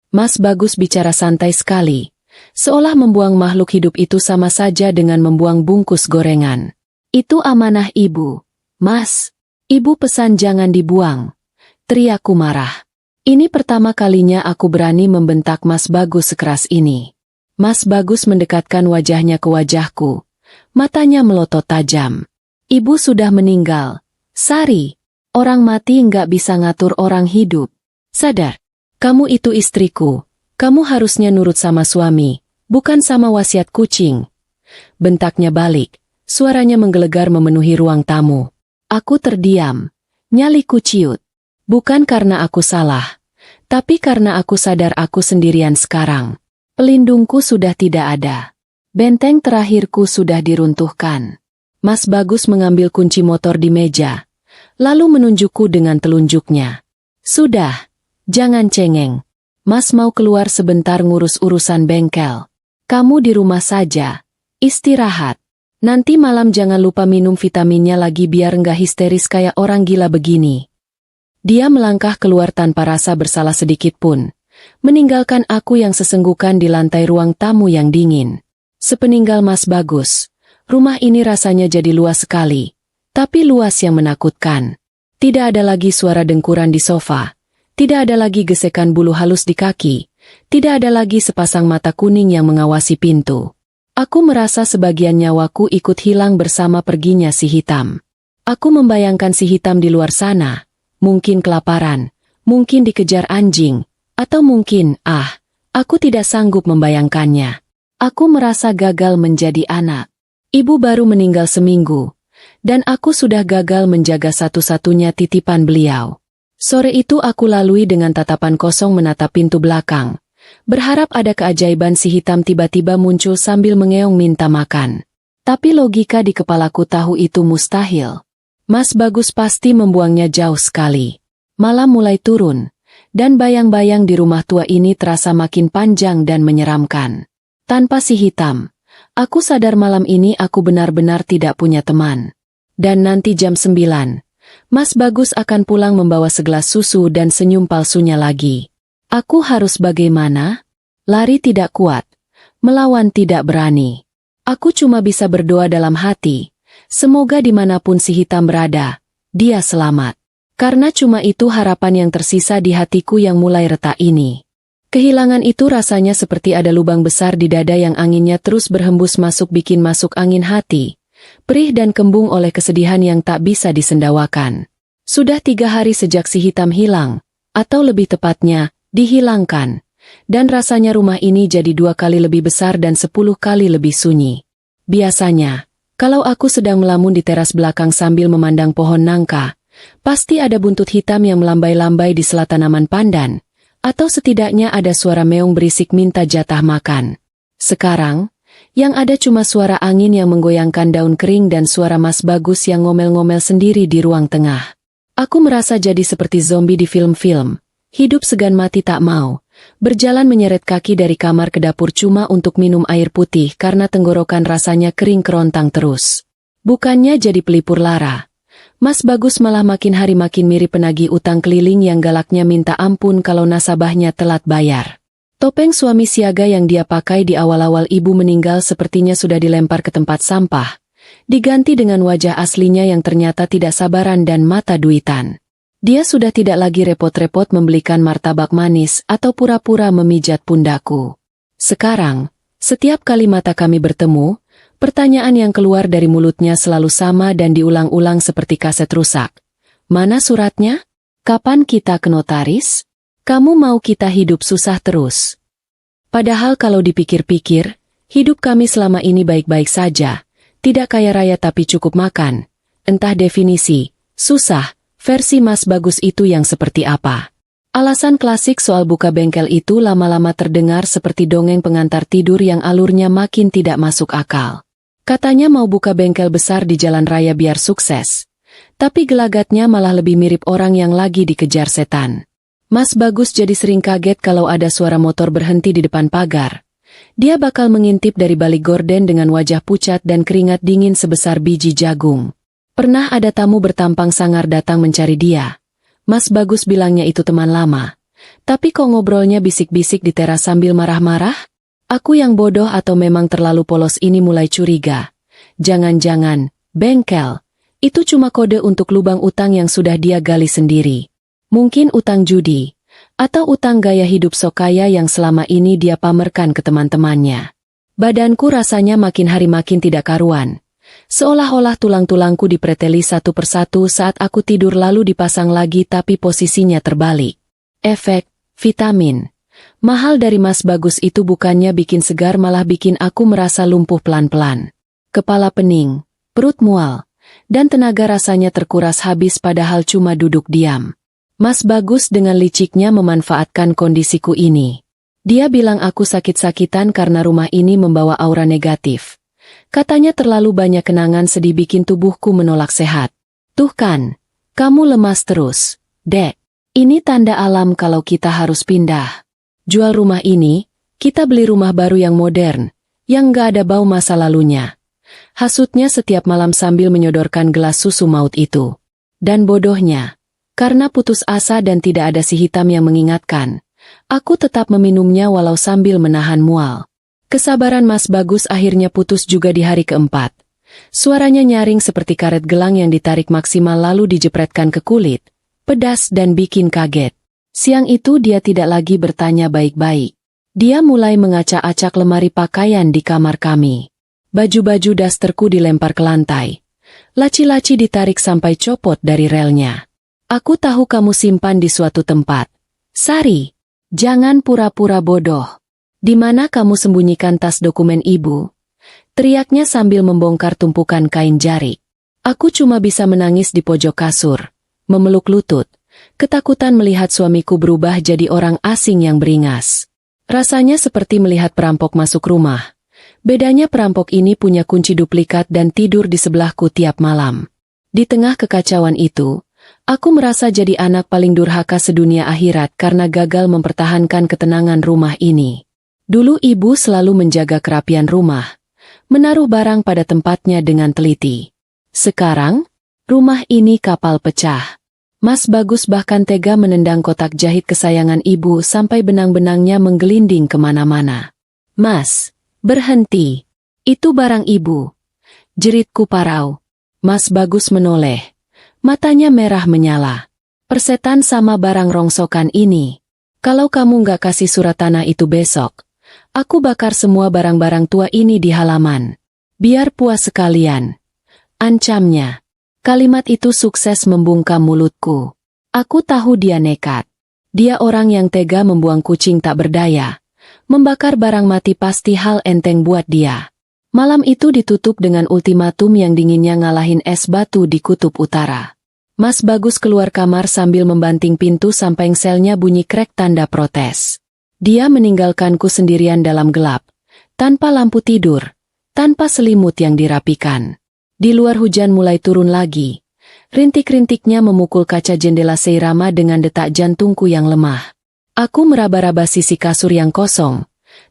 Mas Bagus bicara santai sekali. Seolah membuang makhluk hidup itu sama saja dengan membuang bungkus gorengan. Itu amanah ibu. Mas, ibu pesan jangan dibuang. Teriakku marah. Ini pertama kalinya aku berani membentak Mas Bagus sekeras ini. Mas Bagus mendekatkan wajahnya ke wajahku. Matanya melotot tajam. Ibu sudah meninggal. Sari, orang mati nggak bisa ngatur orang hidup. Sadar, kamu itu istriku. Kamu harusnya nurut sama suami, bukan sama wasiat kucing. Bentaknya balik. Suaranya menggelegar memenuhi ruang tamu. Aku terdiam. Nyaliku ciut. Bukan karena aku salah, tapi karena aku sadar aku sendirian sekarang. Pelindungku sudah tidak ada. Benteng terakhirku sudah diruntuhkan. Mas Bagus mengambil kunci motor di meja, lalu menunjukku dengan telunjuknya. Sudah, jangan cengeng. Mas mau keluar sebentar ngurus urusan bengkel. Kamu di rumah saja, istirahat. Nanti malam jangan lupa minum vitaminnya lagi biar nggak histeris kayak orang gila begini. Dia melangkah keluar tanpa rasa bersalah sedikit pun, meninggalkan aku yang sesenggukan di lantai ruang tamu yang dingin. Sepeninggal Mas Bagus, rumah ini rasanya jadi luas sekali, tapi luas yang menakutkan. Tidak ada lagi suara dengkuran di sofa, tidak ada lagi gesekan bulu halus di kaki, tidak ada lagi sepasang mata kuning yang mengawasi pintu. Aku merasa sebagian nyawaku ikut hilang bersama perginya si hitam. Aku membayangkan si hitam di luar sana. Mungkin kelaparan, mungkin dikejar anjing, atau mungkin, aku tidak sanggup membayangkannya. Aku merasa gagal menjadi anak. Ibu baru meninggal seminggu, dan aku sudah gagal menjaga satu-satunya titipan beliau. Sore itu aku lalui dengan tatapan kosong menatap pintu belakang, berharap ada keajaiban si hitam tiba-tiba muncul sambil mengeong minta makan. Tapi logika di kepalaku tahu itu mustahil. Mas Bagus pasti membuangnya jauh sekali. Malam mulai turun, dan bayang-bayang di rumah tua ini terasa makin panjang dan menyeramkan. Tanpa si hitam, aku sadar malam ini aku benar-benar tidak punya teman. Dan nanti jam 9, Mas Bagus akan pulang membawa segelas susu dan senyum palsunya lagi. Aku harus bagaimana? Lari tidak kuat, melawan tidak berani. Aku cuma bisa berdoa dalam hati. Semoga dimanapun si hitam berada, dia selamat. Karena cuma itu harapan yang tersisa di hatiku yang mulai retak ini. Kehilangan itu rasanya seperti ada lubang besar di dada yang anginnya terus berhembus masuk bikin masuk angin hati. Perih dan kembung oleh kesedihan yang tak bisa disendawakan. Sudah 3 hari sejak si hitam hilang, atau lebih tepatnya, dihilangkan. Dan rasanya rumah ini jadi 2 kali lebih besar dan 10 kali lebih sunyi. Biasanya, kalau aku sedang melamun di teras belakang sambil memandang pohon nangka, pasti ada buntut hitam yang melambai-lambai di sela tanaman pandan, atau setidaknya ada suara meong berisik minta jatah makan. Sekarang, yang ada cuma suara angin yang menggoyangkan daun kering dan suara Mas Bagus yang ngomel-ngomel sendiri di ruang tengah. Aku merasa jadi seperti zombie di film-film, hidup segan mati tak mau. Berjalan menyeret kaki dari kamar ke dapur cuma untuk minum air putih karena tenggorokan rasanya kering kerontang terus. Bukannya jadi pelipur lara. Mas Bagus malah makin hari makin mirip penagih utang keliling yang galaknya minta ampun kalau nasabahnya telat bayar. Topeng suami siaga yang dia pakai di awal-awal ibu meninggal sepertinya sudah dilempar ke tempat sampah, diganti dengan wajah aslinya yang ternyata tidak sabaran dan mata duitan. Dia sudah tidak lagi repot-repot membelikan martabak manis atau pura-pura memijat pundaku. Sekarang, setiap kali mata kami bertemu, pertanyaan yang keluar dari mulutnya selalu sama dan diulang-ulang seperti kaset rusak. Mana suratnya? Kapan kita ke notaris? Kamu mau kita hidup susah terus? Padahal kalau dipikir-pikir, hidup kami selama ini baik-baik saja, tidak kaya raya tapi cukup makan. Entah definisi, Susah, versi Mas Bagus itu yang seperti apa? Alasan klasik soal buka bengkel itu lama-lama terdengar seperti dongeng pengantar tidur yang alurnya makin tidak masuk akal. Katanya mau buka bengkel besar di jalan raya biar sukses. Tapi gelagatnya malah lebih mirip orang yang lagi dikejar setan. Mas Bagus jadi sering kaget kalau ada suara motor berhenti di depan pagar. Dia bakal mengintip dari balik gorden dengan wajah pucat dan keringat dingin sebesar biji jagung. Pernah ada tamu bertampang sangar datang mencari dia. Mas Bagus bilangnya itu teman lama. Tapi kok ngobrolnya bisik-bisik di teras sambil marah-marah? Aku yang bodoh atau memang terlalu polos ini mulai curiga. Jangan-jangan, bengkel, itu cuma kode untuk lubang utang yang sudah dia gali sendiri. Mungkin utang judi. Atau utang gaya hidup sok kaya yang selama ini dia pamerkan ke teman-temannya. Badanku rasanya makin hari makin tidak karuan. Seolah-olah tulang-tulangku dipreteli satu persatu saat aku tidur lalu dipasang lagi tapi posisinya terbalik. Efek, vitamin. Mahal dari Mas Bagus itu bukannya bikin segar malah bikin aku merasa lumpuh pelan-pelan. Kepala pening, perut mual, dan tenaga rasanya terkuras habis padahal cuma duduk diam. Mas Bagus dengan liciknya memanfaatkan kondisiku ini. Dia bilang aku sakit-sakitan karena rumah ini membawa aura negatif. Katanya terlalu banyak kenangan sedih bikin tubuhku menolak sehat. Tuh kan, kamu lemas terus, Dek. Ini tanda alam kalau kita harus pindah. Jual rumah ini, kita beli rumah baru yang modern, yang gak ada bau masa lalunya. Hasutnya setiap malam sambil menyodorkan gelas susu maut itu. Dan bodohnya, karena putus asa dan tidak ada si hitam yang mengingatkan, aku tetap meminumnya walau sambil menahan mual. Kesabaran Mas Bagus akhirnya putus juga di hari keempat. Suaranya nyaring seperti karet gelang yang ditarik maksimal lalu dijepretkan ke kulit, pedas dan bikin kaget. Siang itu dia tidak lagi bertanya baik-baik. Dia mulai mengacak-acak lemari pakaian di kamar kami. Baju-baju dasterku dilempar ke lantai. Laci-laci ditarik sampai copot dari relnya. Aku tahu kamu simpan di suatu tempat. Sari, jangan pura-pura bodoh. Di mana kamu sembunyikan tas dokumen ibu? Teriaknya sambil membongkar tumpukan kain jarik. Aku cuma bisa menangis di pojok kasur, memeluk lutut, ketakutan melihat suamiku berubah jadi orang asing yang beringas. Rasanya seperti melihat perampok masuk rumah. Bedanya perampok ini punya kunci duplikat dan tidur di sebelahku tiap malam. Di tengah kekacauan itu, aku merasa jadi anak paling durhaka sedunia akhirat karena gagal mempertahankan ketenangan rumah ini. Dulu ibu selalu menjaga kerapian rumah, menaruh barang pada tempatnya dengan teliti. Sekarang, rumah ini kapal pecah. Mas Bagus bahkan tega menendang kotak jahit kesayangan ibu sampai benang-benangnya menggelinding kemana-mana. Mas, berhenti. Itu barang ibu. Jeritku parau. Mas Bagus menoleh. Matanya merah menyala. Persetan sama barang rongsokan ini. Kalau kamu nggak kasih surat tanah itu besok, aku bakar semua barang-barang tua ini di halaman. Biar puas sekalian. Ancamnya. Kalimat itu sukses membungkam mulutku. Aku tahu dia nekat. Dia orang yang tega membuang kucing tak berdaya. Membakar barang mati pasti hal enteng buat dia. Malam itu ditutup dengan ultimatum yang dinginnya ngalahin es batu di kutub utara. Mas Bagus keluar kamar sambil membanting pintu sampai selnya bunyi krek tanda protes. Dia meninggalkanku sendirian dalam gelap, tanpa lampu tidur, tanpa selimut yang dirapikan. Di luar hujan mulai turun lagi. Rintik-rintiknya memukul kaca jendela seirama dengan detak jantungku yang lemah. Aku meraba-raba sisi kasur yang kosong,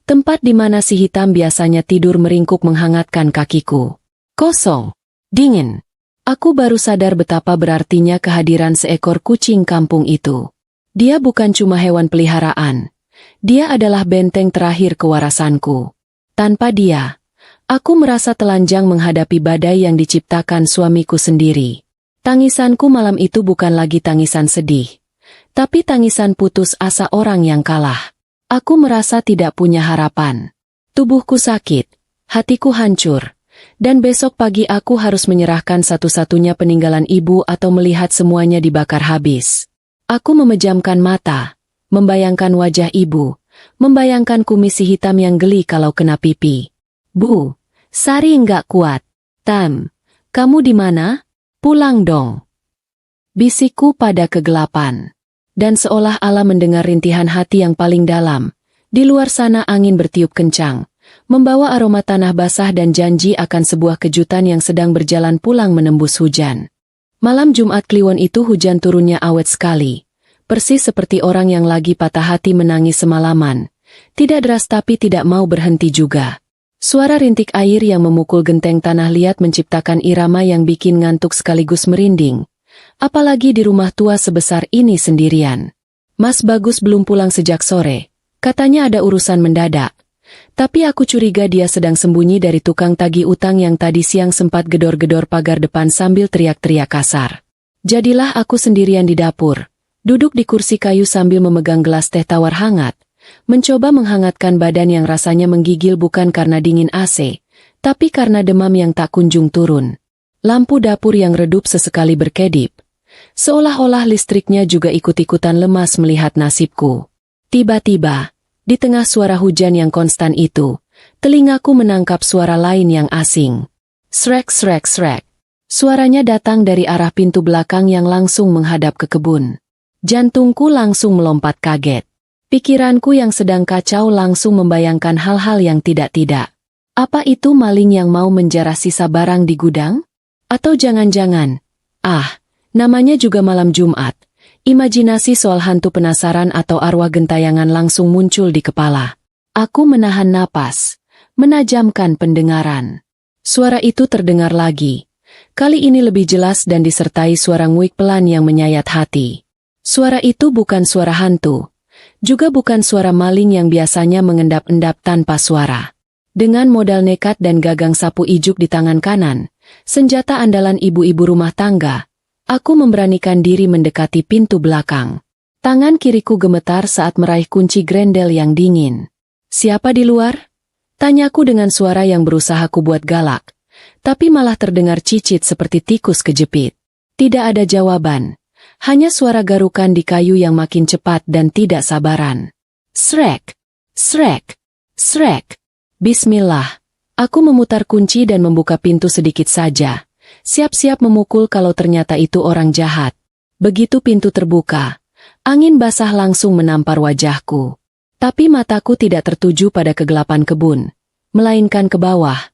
tempat di mana si hitam biasanya tidur meringkuk menghangatkan kakiku. Kosong, dingin. Aku baru sadar betapa berartinya kehadiran seekor kucing kampung itu. Dia bukan cuma hewan peliharaan. Dia adalah benteng terakhir kewarasanku. Tanpa dia, aku merasa telanjang menghadapi badai yang diciptakan suamiku sendiri. Tangisanku malam itu bukan lagi tangisan sedih, tapi tangisan putus asa orang yang kalah. Aku merasa tidak punya harapan. Tubuhku sakit, hatiku hancur, dan besok pagi aku harus menyerahkan satu-satunya peninggalan ibu atau melihat semuanya dibakar habis. Aku memejamkan mata, membayangkan wajah ibu, membayangkan kumis si hitam yang geli kalau kena pipi. Bu, Sari nggak kuat. Tam, kamu di mana? Pulang dong. bisikku pada kegelapan. Dan seolah Allah mendengar rintihan hati yang paling dalam, di luar sana angin bertiup kencang, membawa aroma tanah basah dan janji akan sebuah kejutan yang sedang berjalan pulang menembus hujan. Malam Jumat Kliwon itu hujan turunnya awet sekali, persis seperti orang yang lagi patah hati menangis semalaman. Tidak deras tapi tidak mau berhenti juga. Suara rintik air yang memukul genteng tanah liat menciptakan irama yang bikin ngantuk sekaligus merinding. Apalagi di rumah tua sebesar ini sendirian. Mas Bagus belum pulang sejak sore. Katanya ada urusan mendadak. Tapi aku curiga dia sedang sembunyi dari tukang tagih utang yang tadi siang sempat gedor-gedor pagar depan sambil teriak-teriak kasar. Jadilah aku sendirian di dapur, duduk di kursi kayu sambil memegang gelas teh tawar hangat, mencoba menghangatkan badan yang rasanya menggigil bukan karena dingin AC, tapi karena demam yang tak kunjung turun. Lampu dapur yang redup sesekali berkedip, seolah-olah listriknya juga ikut-ikutan lemas melihat nasibku. Tiba-tiba, di tengah suara hujan yang konstan itu, telingaku menangkap suara lain yang asing. Srek, srek, srek. Suaranya datang dari arah pintu belakang yang langsung menghadap ke kebun. Jantungku langsung melompat kaget. Pikiranku yang sedang kacau langsung membayangkan hal-hal yang tidak-tidak. Apa itu maling yang mau menjarah sisa barang di gudang? Atau jangan-jangan, namanya juga malam Jumat. Imajinasi soal hantu penasaran atau arwah gentayangan langsung muncul di kepala. Aku menahan napas, menajamkan pendengaran. Suara itu terdengar lagi. Kali ini lebih jelas dan disertai suara nguik pelan yang menyayat hati. Suara itu bukan suara hantu, juga bukan suara maling yang biasanya mengendap-endap tanpa suara. Dengan modal nekat dan gagang sapu ijuk di tangan kanan, senjata andalan ibu-ibu rumah tangga, aku memberanikan diri mendekati pintu belakang. Tangan kiriku gemetar saat meraih kunci grendel yang dingin. Siapa di luar? Tanyaku dengan suara yang berusaha kubuat galak, tapi malah terdengar cicit seperti tikus kejepit. Tidak ada jawaban, hanya suara garukan di kayu yang makin cepat dan tidak sabaran. Srek, srek, srek. Bismillah. Aku memutar kunci dan membuka pintu sedikit saja, siap-siap memukul kalau ternyata itu orang jahat. Begitu pintu terbuka, angin basah langsung menampar wajahku. Tapi mataku tidak tertuju pada kegelapan kebun, melainkan ke bawah,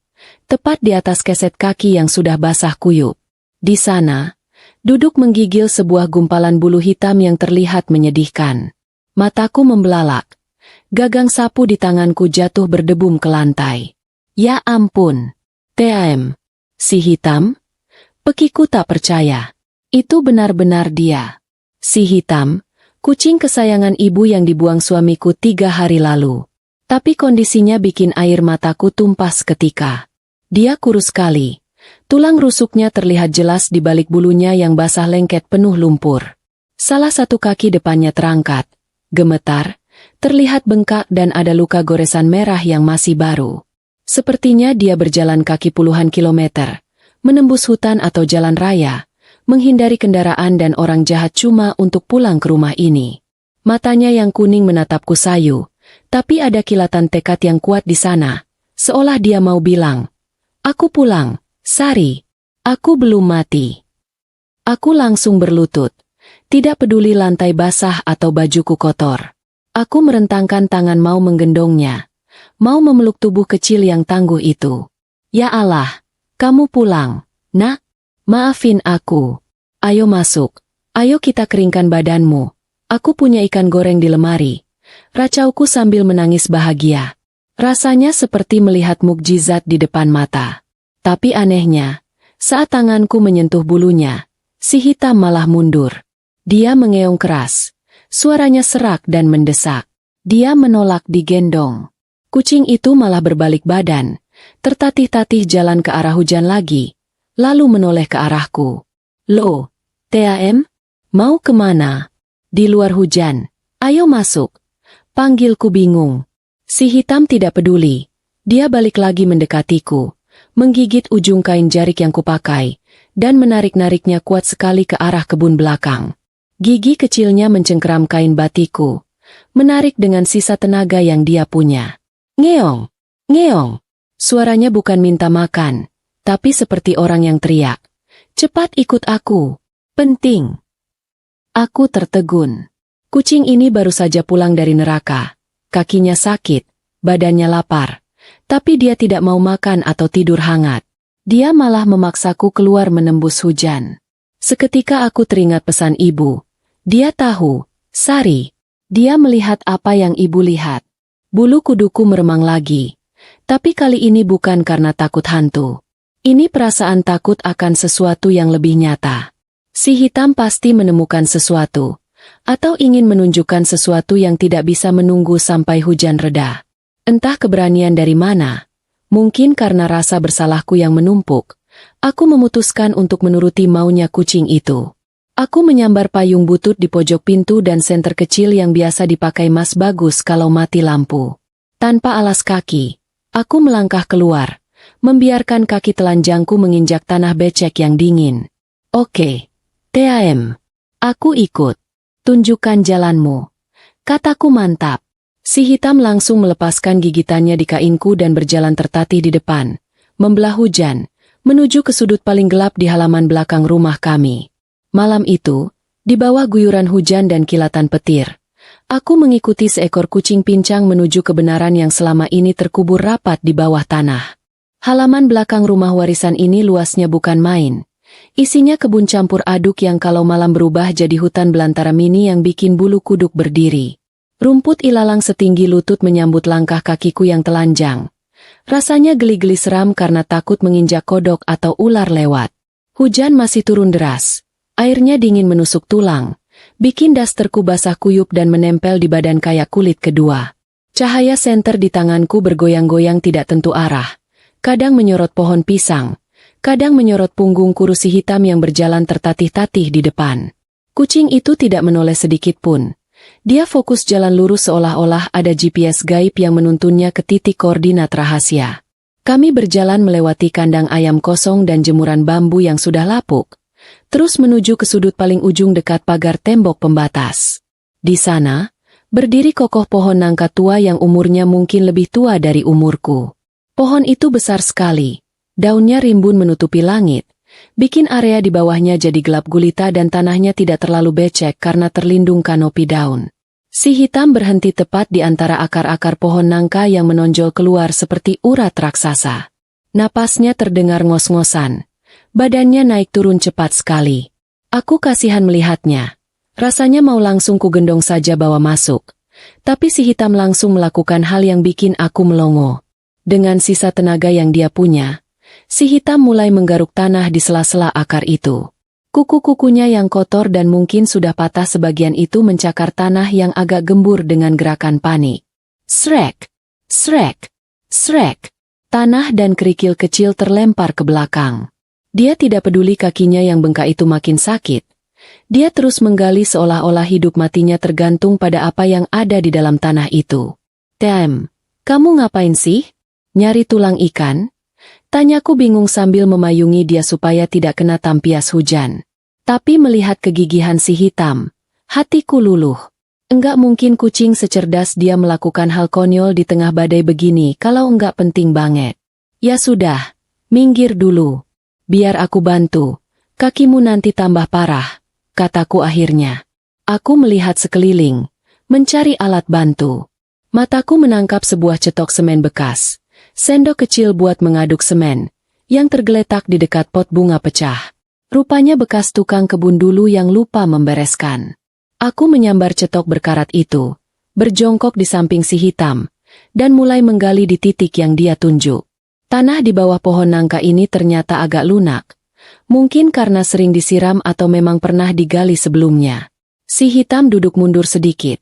tepat di atas keset kaki yang sudah basah kuyup. Di sana, duduk menggigil sebuah gumpalan bulu hitam yang terlihat menyedihkan. Mataku membelalak. Gagang sapu di tanganku jatuh berdebum ke lantai. Ya ampun. TAM. Si hitam? Pekiku tak percaya. Itu benar-benar dia. Si hitam, kucing kesayangan ibu yang dibuang suamiku 3 hari lalu. Tapi kondisinya bikin air mataku tumpah seketika. Dia kurus sekali. Tulang rusuknya terlihat jelas di balik bulunya yang basah lengket penuh lumpur. Salah satu kaki depannya terangkat, gemetar, terlihat bengkak dan ada luka goresan merah yang masih baru. Sepertinya dia berjalan kaki puluhan kilometer, menembus hutan atau jalan raya, menghindari kendaraan dan orang jahat cuma untuk pulang ke rumah ini. Matanya yang kuning menatapku sayu, tapi ada kilatan tekad yang kuat di sana, seolah dia mau bilang, "Aku pulang, Sari. Aku belum mati." Aku langsung berlutut, tidak peduli lantai basah atau bajuku kotor. Aku merentangkan tangan mau menggendongnya, mau memeluk tubuh kecil yang tangguh itu. Ya Allah, kamu pulang, nak? Maafin aku. Ayo masuk, ayo kita keringkan badanmu. Aku punya ikan goreng di lemari. Racauku sambil menangis bahagia. Rasanya seperti melihat mukjizat di depan mata. Tapi anehnya, saat tanganku menyentuh bulunya, si hitam malah mundur. Dia mengeong keras. Suaranya serak dan mendesak. Dia menolak digendong. Kucing itu malah berbalik badan, tertatih-tatih jalan ke arah hujan lagi, lalu menoleh ke arahku. Loh, TAM? Mau kemana? Di luar hujan. Ayo masuk. Panggilku bingung. Si hitam tidak peduli. Dia balik lagi mendekatiku, menggigit ujung kain jarik yang kupakai, dan menarik-nariknya kuat sekali ke arah kebun belakang. Gigi kecilnya mencengkeram kain batiku, menarik dengan sisa tenaga yang dia punya. Ngeong, ngeong. Suaranya bukan minta makan, tapi seperti orang yang teriak. Cepat ikut aku. Penting. Aku tertegun. Kucing ini baru saja pulang dari neraka. Kakinya sakit, badannya lapar. Tapi dia tidak mau makan atau tidur hangat. Dia malah memaksaku keluar menembus hujan. Seketika aku teringat pesan ibu. Dia tahu, Sari. Dia melihat apa yang ibu lihat. Bulu kuduku meremang lagi. Tapi kali ini bukan karena takut hantu. Ini perasaan takut akan sesuatu yang lebih nyata. Si hitam pasti menemukan sesuatu, atau ingin menunjukkan sesuatu yang tidak bisa menunggu sampai hujan reda. Entah keberanian dari mana, mungkin karena rasa bersalahku yang menumpuk, aku memutuskan untuk menuruti maunya kucing itu. Aku menyambar payung butut di pojok pintu dan senter kecil yang biasa dipakai Mas Bagus kalau mati lampu. Tanpa alas kaki, aku melangkah keluar, membiarkan kaki telanjangku menginjak tanah becek yang dingin. Oke. TAM. Aku ikut. Tunjukkan jalanmu. Kataku mantap. Si hitam langsung melepaskan gigitannya di kainku dan berjalan tertatih di depan, membelah hujan, menuju ke sudut paling gelap di halaman belakang rumah kami. Malam itu, di bawah guyuran hujan dan kilatan petir, aku mengikuti seekor kucing pincang menuju kebenaran yang selama ini terkubur rapat di bawah tanah. Halaman belakang rumah warisan ini luasnya bukan main. Isinya kebun campur aduk yang kalau malam berubah jadi hutan belantara mini yang bikin bulu kuduk berdiri. Rumput ilalang setinggi lutut menyambut langkah kakiku yang telanjang. Rasanya geli-geli seram karena takut menginjak kodok atau ular lewat. Hujan masih turun deras. Airnya dingin menusuk tulang, bikin dasterku basah kuyup dan menempel di badan kayak kulit kedua. Cahaya senter di tanganku bergoyang-goyang tidak tentu arah. Kadang menyorot pohon pisang. Kadang menyorot punggung kursi hitam yang berjalan tertatih-tatih di depan. Kucing itu tidak menoleh sedikit pun. Dia fokus jalan lurus seolah-olah ada GPS gaib yang menuntunnya ke titik koordinat rahasia. Kami berjalan melewati kandang ayam kosong dan jemuran bambu yang sudah lapuk, terus menuju ke sudut paling ujung dekat pagar tembok pembatas. Di sana, berdiri kokoh pohon nangka tua yang umurnya mungkin lebih tua dari umurku. Pohon itu besar sekali. Daunnya rimbun menutupi langit, bikin area di bawahnya jadi gelap gulita dan tanahnya tidak terlalu becek karena terlindung kanopi daun. Si hitam berhenti tepat di antara akar-akar pohon nangka yang menonjol keluar seperti urat raksasa. Napasnya terdengar ngos-ngosan. Badannya naik turun cepat sekali. Aku kasihan melihatnya. Rasanya mau langsung kugendong saja bawa masuk. Tapi si hitam langsung melakukan hal yang bikin aku melongo. Dengan sisa tenaga yang dia punya, si hitam mulai menggaruk tanah di sela-sela akar itu. Kuku-kukunya yang kotor dan mungkin sudah patah sebagian itu mencakar tanah yang agak gembur dengan gerakan panik. Srek! Srek! Srek! Tanah dan kerikil kecil terlempar ke belakang. Dia tidak peduli kakinya yang bengkak itu makin sakit. Dia terus menggali seolah-olah hidup matinya tergantung pada apa yang ada di dalam tanah itu. "Tem, kamu ngapain sih? Nyari tulang ikan?" Tanyaku bingung sambil memayungi dia supaya tidak kena tampias hujan. Tapi melihat kegigihan si hitam, hatiku luluh. Enggak mungkin kucing secerdas dia melakukan hal konyol di tengah badai begini kalau enggak penting banget. Ya sudah, minggir dulu. Biar aku bantu, kakimu nanti tambah parah, kataku akhirnya. Aku melihat sekeliling, mencari alat bantu. Mataku menangkap sebuah cetok semen bekas. Sendok kecil buat mengaduk semen, yang tergeletak di dekat pot bunga pecah. Rupanya bekas tukang kebun dulu yang lupa membereskan. Aku menyambar cetok berkarat itu, berjongkok di samping si hitam, dan mulai menggali di titik yang dia tunjuk. Tanah di bawah pohon nangka ini ternyata agak lunak. Mungkin karena sering disiram atau memang pernah digali sebelumnya. Si hitam duduk mundur sedikit,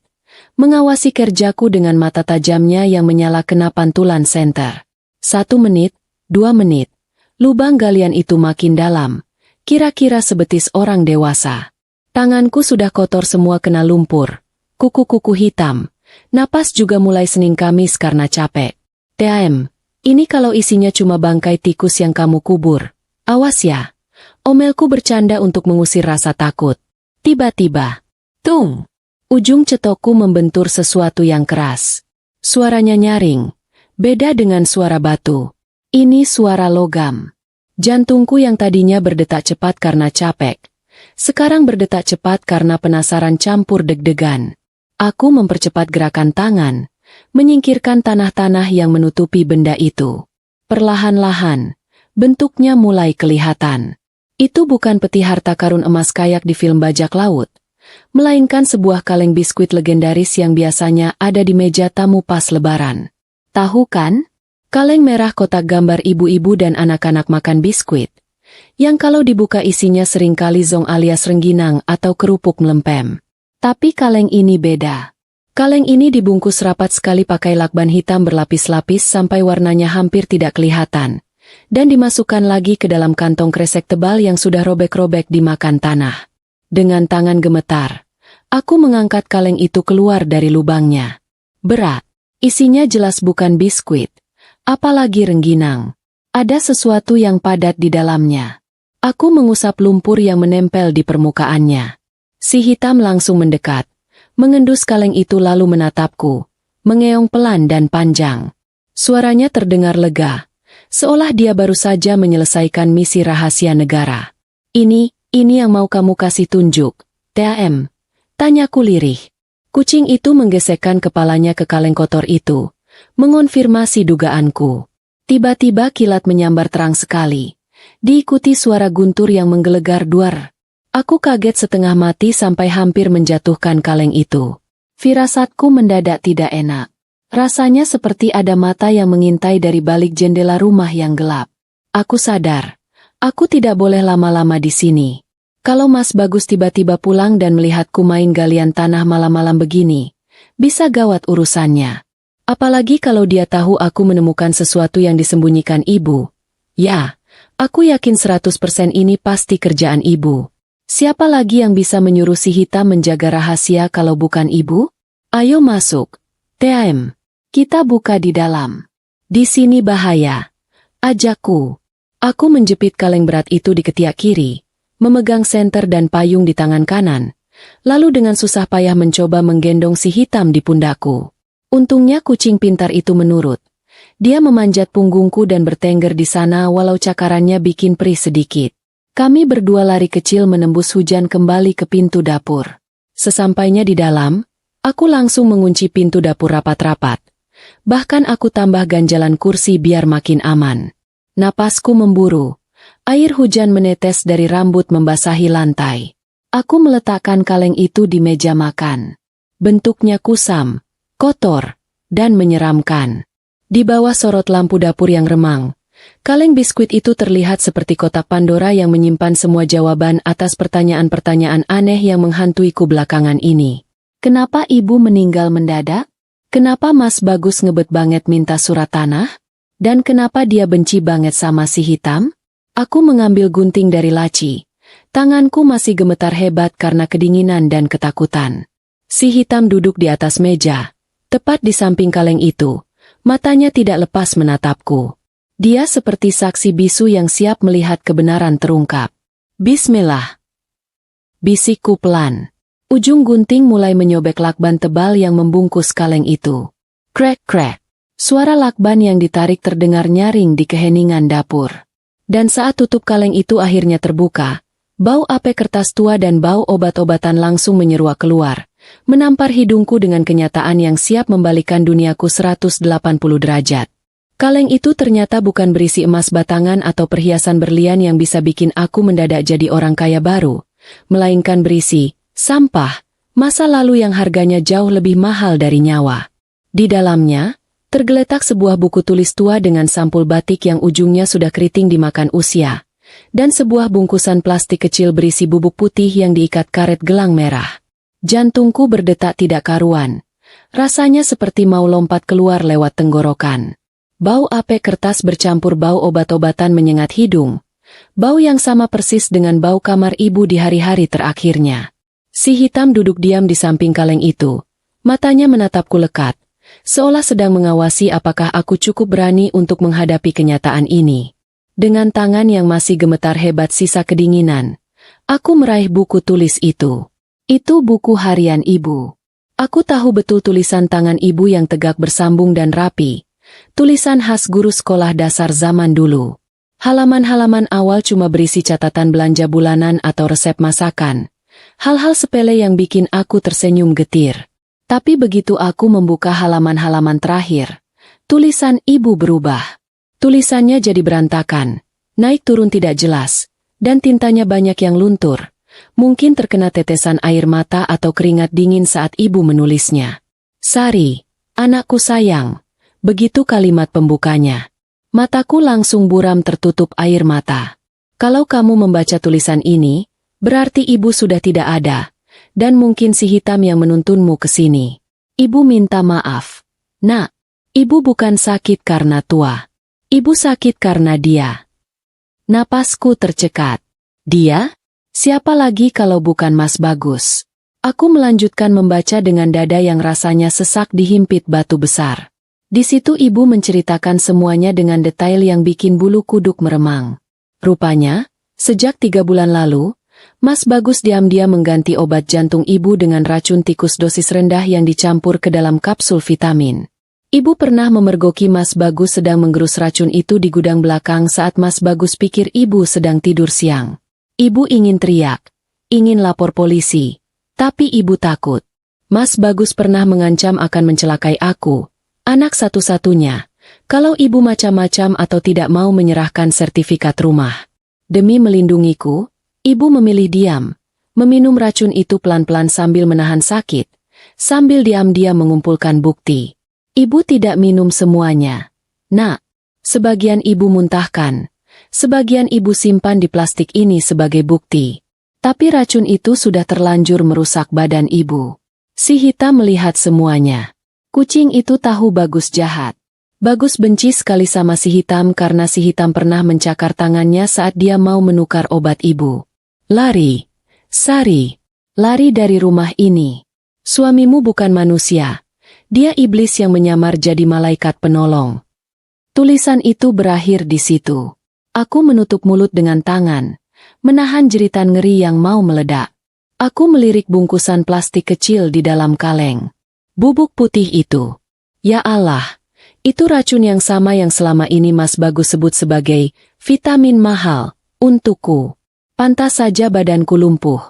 mengawasi kerjaku dengan mata tajamnya yang menyala kena pantulan senter. 1 menit, 2 menit. Lubang galian itu makin dalam, kira-kira sebetis orang dewasa. Tanganku sudah kotor semua kena lumpur, kuku-kuku hitam. Napas juga mulai sening kamis karena capek. "Tem, ini kalau isinya cuma bangkai tikus yang kamu kubur. Awas ya." Omelku bercanda untuk mengusir rasa takut. Tiba-tiba, tung! Ujung cetokku membentur sesuatu yang keras. Suaranya nyaring. Beda dengan suara batu. Ini suara logam. Jantungku yang tadinya berdetak cepat karena capek, sekarang berdetak cepat karena penasaran campur deg-degan. Aku mempercepat gerakan tangan, menyingkirkan tanah-tanah yang menutupi benda itu. Perlahan-lahan, bentuknya mulai kelihatan. Itu bukan peti harta karun emas kayak di film bajak laut, melainkan sebuah kaleng biskuit legendaris yang biasanya ada di meja tamu pas lebaran. Tahu kan? Kaleng merah kotak gambar ibu-ibu dan anak-anak makan biskuit, yang kalau dibuka isinya seringkali zong alias rengginang atau kerupuk melempem. Tapi kaleng ini beda. Kaleng ini dibungkus rapat sekali pakai lakban hitam berlapis-lapis sampai warnanya hampir tidak kelihatan, dan dimasukkan lagi ke dalam kantong kresek tebal yang sudah robek-robek dimakan tanah. Dengan tangan gemetar, aku mengangkat kaleng itu keluar dari lubangnya. Berat, isinya jelas bukan biskuit, apalagi rengginang. Ada sesuatu yang padat di dalamnya. Aku mengusap lumpur yang menempel di permukaannya. Si hitam langsung mendekat, mengendus kaleng itu lalu menatapku, mengeong pelan dan panjang. Suaranya terdengar lega, seolah dia baru saja menyelesaikan misi rahasia negara. Ini yang mau kamu kasih tunjuk, TAM? Tanyaku lirih. Kucing itu menggesekkan kepalanya ke kaleng kotor itu, mengonfirmasi dugaanku. Tiba-tiba kilat menyambar terang sekali, diikuti suara guntur yang menggelegar duar. Aku kaget setengah mati sampai hampir menjatuhkan kaleng itu. Firasatku mendadak tidak enak. Rasanya seperti ada mata yang mengintai dari balik jendela rumah yang gelap. Aku sadar, aku tidak boleh lama-lama di sini. Kalau Mas Bagus tiba-tiba pulang dan melihatku main galian tanah malam-malam begini, bisa gawat urusannya. Apalagi kalau dia tahu aku menemukan sesuatu yang disembunyikan ibu. Ya, aku yakin 100% ini pasti kerjaan ibu. Siapa lagi yang bisa menyuruh si hitam menjaga rahasia kalau bukan ibu? Ayo masuk, TAM. Kita buka di dalam. Di sini bahaya. Ajakku. Aku menjepit kaleng berat itu di ketiak kiri, memegang senter dan payung di tangan kanan, lalu dengan susah payah mencoba menggendong si hitam di pundakku. Untungnya kucing pintar itu menurut. Dia memanjat punggungku dan bertengger di sana walau cakarannya bikin perih sedikit. Kami berdua lari kecil menembus hujan kembali ke pintu dapur. Sesampainya di dalam, aku langsung mengunci pintu dapur rapat-rapat. Bahkan aku tambah ganjalan kursi biar makin aman. Napasku memburu. Air hujan menetes dari rambut membasahi lantai. Aku meletakkan kaleng itu di meja makan. Bentuknya kusam, kotor, dan menyeramkan. Di bawah sorot lampu dapur yang remang, kaleng biskuit itu terlihat seperti kotak Pandora yang menyimpan semua jawaban atas pertanyaan-pertanyaan aneh yang menghantuiku belakangan ini. Kenapa ibu meninggal mendadak? Kenapa Mas Bagus ngebet banget minta surat tanah? Dan kenapa dia benci banget sama si hitam? Aku mengambil gunting dari laci. Tanganku masih gemetar hebat karena kedinginan dan ketakutan. Si hitam duduk di atas meja, tepat di samping kaleng itu. Matanya tidak lepas menatapku. Dia seperti saksi bisu yang siap melihat kebenaran terungkap. Bismillah. Bisikku pelan. Ujung gunting mulai menyobek lakban tebal yang membungkus kaleng itu. Krek-krek. Suara lakban yang ditarik terdengar nyaring di keheningan dapur. Dan saat tutup kaleng itu akhirnya terbuka, bau ape kertas tua dan bau obat-obatan langsung menyeruak keluar, menampar hidungku dengan kenyataan yang siap membalikan duniaku 180 derajat. Kaleng itu ternyata bukan berisi emas batangan atau perhiasan berlian yang bisa bikin aku mendadak jadi orang kaya baru, melainkan berisi sampah, masa lalu yang harganya jauh lebih mahal dari nyawa. Di dalamnya, tergeletak sebuah buku tulis tua dengan sampul batik yang ujungnya sudah keriting dimakan usia, dan sebuah bungkusan plastik kecil berisi bubuk putih yang diikat karet gelang merah. Jantungku berdetak tidak karuan. Rasanya seperti mau lompat keluar lewat tenggorokan. Bau ape kertas bercampur bau obat-obatan menyengat hidung. Bau yang sama persis dengan bau kamar ibu di hari-hari terakhirnya. Si hitam duduk diam di samping kaleng itu. Matanya menatapku lekat, seolah sedang mengawasi apakah aku cukup berani untuk menghadapi kenyataan ini. Dengan tangan yang masih gemetar hebat sisa kedinginan, aku meraih buku tulis itu. Itu buku harian ibu. Aku tahu betul tulisan tangan ibu yang tegak bersambung dan rapi. Tulisan khas guru sekolah dasar zaman dulu. Halaman-halaman awal cuma berisi catatan belanja bulanan atau resep masakan. Hal-hal sepele yang bikin aku tersenyum getir. Tapi begitu aku membuka halaman-halaman terakhir, tulisan ibu berubah. Tulisannya jadi berantakan, naik turun tidak jelas, dan tintanya banyak yang luntur. Mungkin terkena tetesan air mata atau keringat dingin saat ibu menulisnya. Sari, anakku sayang. Begitu kalimat pembukanya. Mataku langsung buram tertutup air mata. Kalau kamu membaca tulisan ini, berarti ibu sudah tidak ada, dan mungkin si hitam yang menuntunmu ke sini. Ibu minta maaf. Nak, ibu bukan sakit karena tua. Ibu sakit karena dia. Napasku tercekat. Dia? Siapa lagi kalau bukan Mas Bagus? Aku melanjutkan membaca dengan dada yang rasanya sesak dihimpit batu besar. Di situ ibu menceritakan semuanya dengan detail yang bikin bulu kuduk meremang. Rupanya, sejak 3 bulan lalu, Mas Bagus diam-diam mengganti obat jantung ibu dengan racun tikus dosis rendah yang dicampur ke dalam kapsul vitamin. Ibu pernah memergoki Mas Bagus sedang menggerus racun itu di gudang belakang saat Mas Bagus pikir ibu sedang tidur siang. Ibu ingin teriak, ingin lapor polisi, tapi ibu takut. Mas Bagus pernah mengancam akan mencelakai aku, anak satu-satunya, kalau ibu macam-macam atau tidak mau menyerahkan sertifikat rumah. Demi melindungiku, ibu memilih diam, meminum racun itu pelan-pelan sambil menahan sakit, sambil diam-diam mengumpulkan bukti. Ibu tidak minum semuanya. Nak, sebagian ibu muntahkan, sebagian ibu simpan di plastik ini sebagai bukti. Tapi racun itu sudah terlanjur merusak badan ibu. Si hitam melihat semuanya. Kucing itu tahu Bagus jahat. Bagus benci sekali sama si hitam karena si hitam pernah mencakar tangannya saat dia mau menukar obat ibu. Lari, Sari, lari dari rumah ini. Suamimu bukan manusia. Dia iblis yang menyamar jadi malaikat penolong. Tulisan itu berakhir di situ. Aku menutup mulut dengan tangan, menahan jeritan ngeri yang mau meledak. Aku melirik bungkusan plastik kecil di dalam kaleng. Bubuk putih itu. Ya Allah, itu racun yang sama yang selama ini Mas Bagus sebut sebagai vitamin mahal untukku. Pantas saja badanku lumpuh.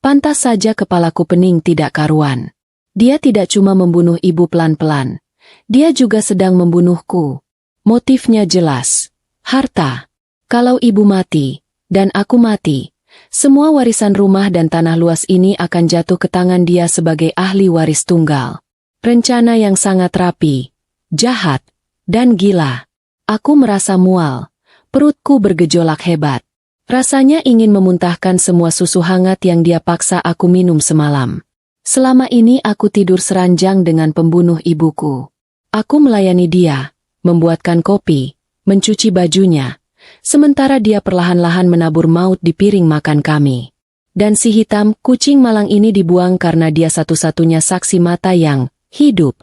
Pantas saja kepalaku pening tidak karuan. Dia tidak cuma membunuh ibu pelan-pelan. Dia juga sedang membunuhku. Motifnya jelas. Harta. Kalau ibu mati, dan aku mati, semua warisan rumah dan tanah luas ini akan jatuh ke tangan dia sebagai ahli waris tunggal. Rencana yang sangat rapi, jahat, dan gila. Aku merasa mual. Perutku bergejolak hebat. Rasanya ingin memuntahkan semua susu hangat yang dia paksa aku minum semalam. Selama ini aku tidur seranjang dengan pembunuh ibuku. Aku melayani dia, membuatkan kopi, mencuci bajunya, sementara dia perlahan-lahan menabur maut di piring makan kami. Dan si hitam, kucing malang ini dibuang karena dia satu-satunya saksi mata yang hidup.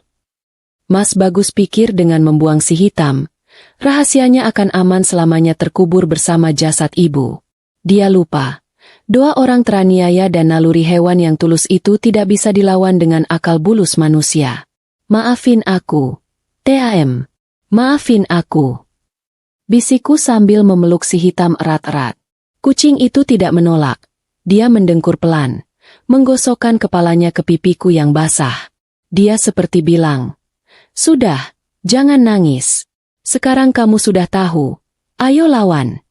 Mas Bagus pikir dengan membuang si hitam, rahasianya akan aman selamanya terkubur bersama jasad ibu. Dia lupa. 2 orang teraniaya dan naluri hewan yang tulus itu tidak bisa dilawan dengan akal bulus manusia. Maafin aku. TAM. Maafin aku. Bisikku sambil memeluk si hitam erat-erat. Kucing itu tidak menolak. Dia mendengkur pelan, menggosokkan kepalanya ke pipiku yang basah. Dia seperti bilang, "Sudah, jangan nangis. Sekarang kamu sudah tahu. Ayo lawan."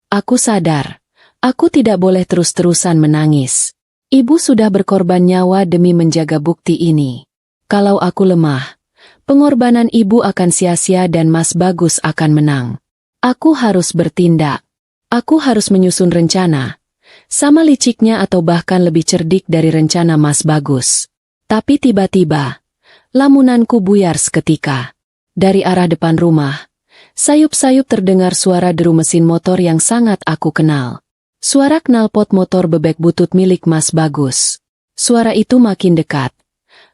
Aku sadar. Aku tidak boleh terus-terusan menangis. Ibu sudah berkorban nyawa demi menjaga bukti ini. Kalau aku lemah, pengorbanan ibu akan sia-sia dan Mas Bagus akan menang. Aku harus bertindak. Aku harus menyusun rencana. Sama liciknya atau bahkan lebih cerdik dari rencana Mas Bagus. Tapi tiba-tiba, lamunanku buyar seketika. Dari arah depan rumah, sayup-sayup terdengar suara deru mesin motor yang sangat aku kenal. Suara knalpot motor bebek butut milik Mas Bagus. Suara itu makin dekat,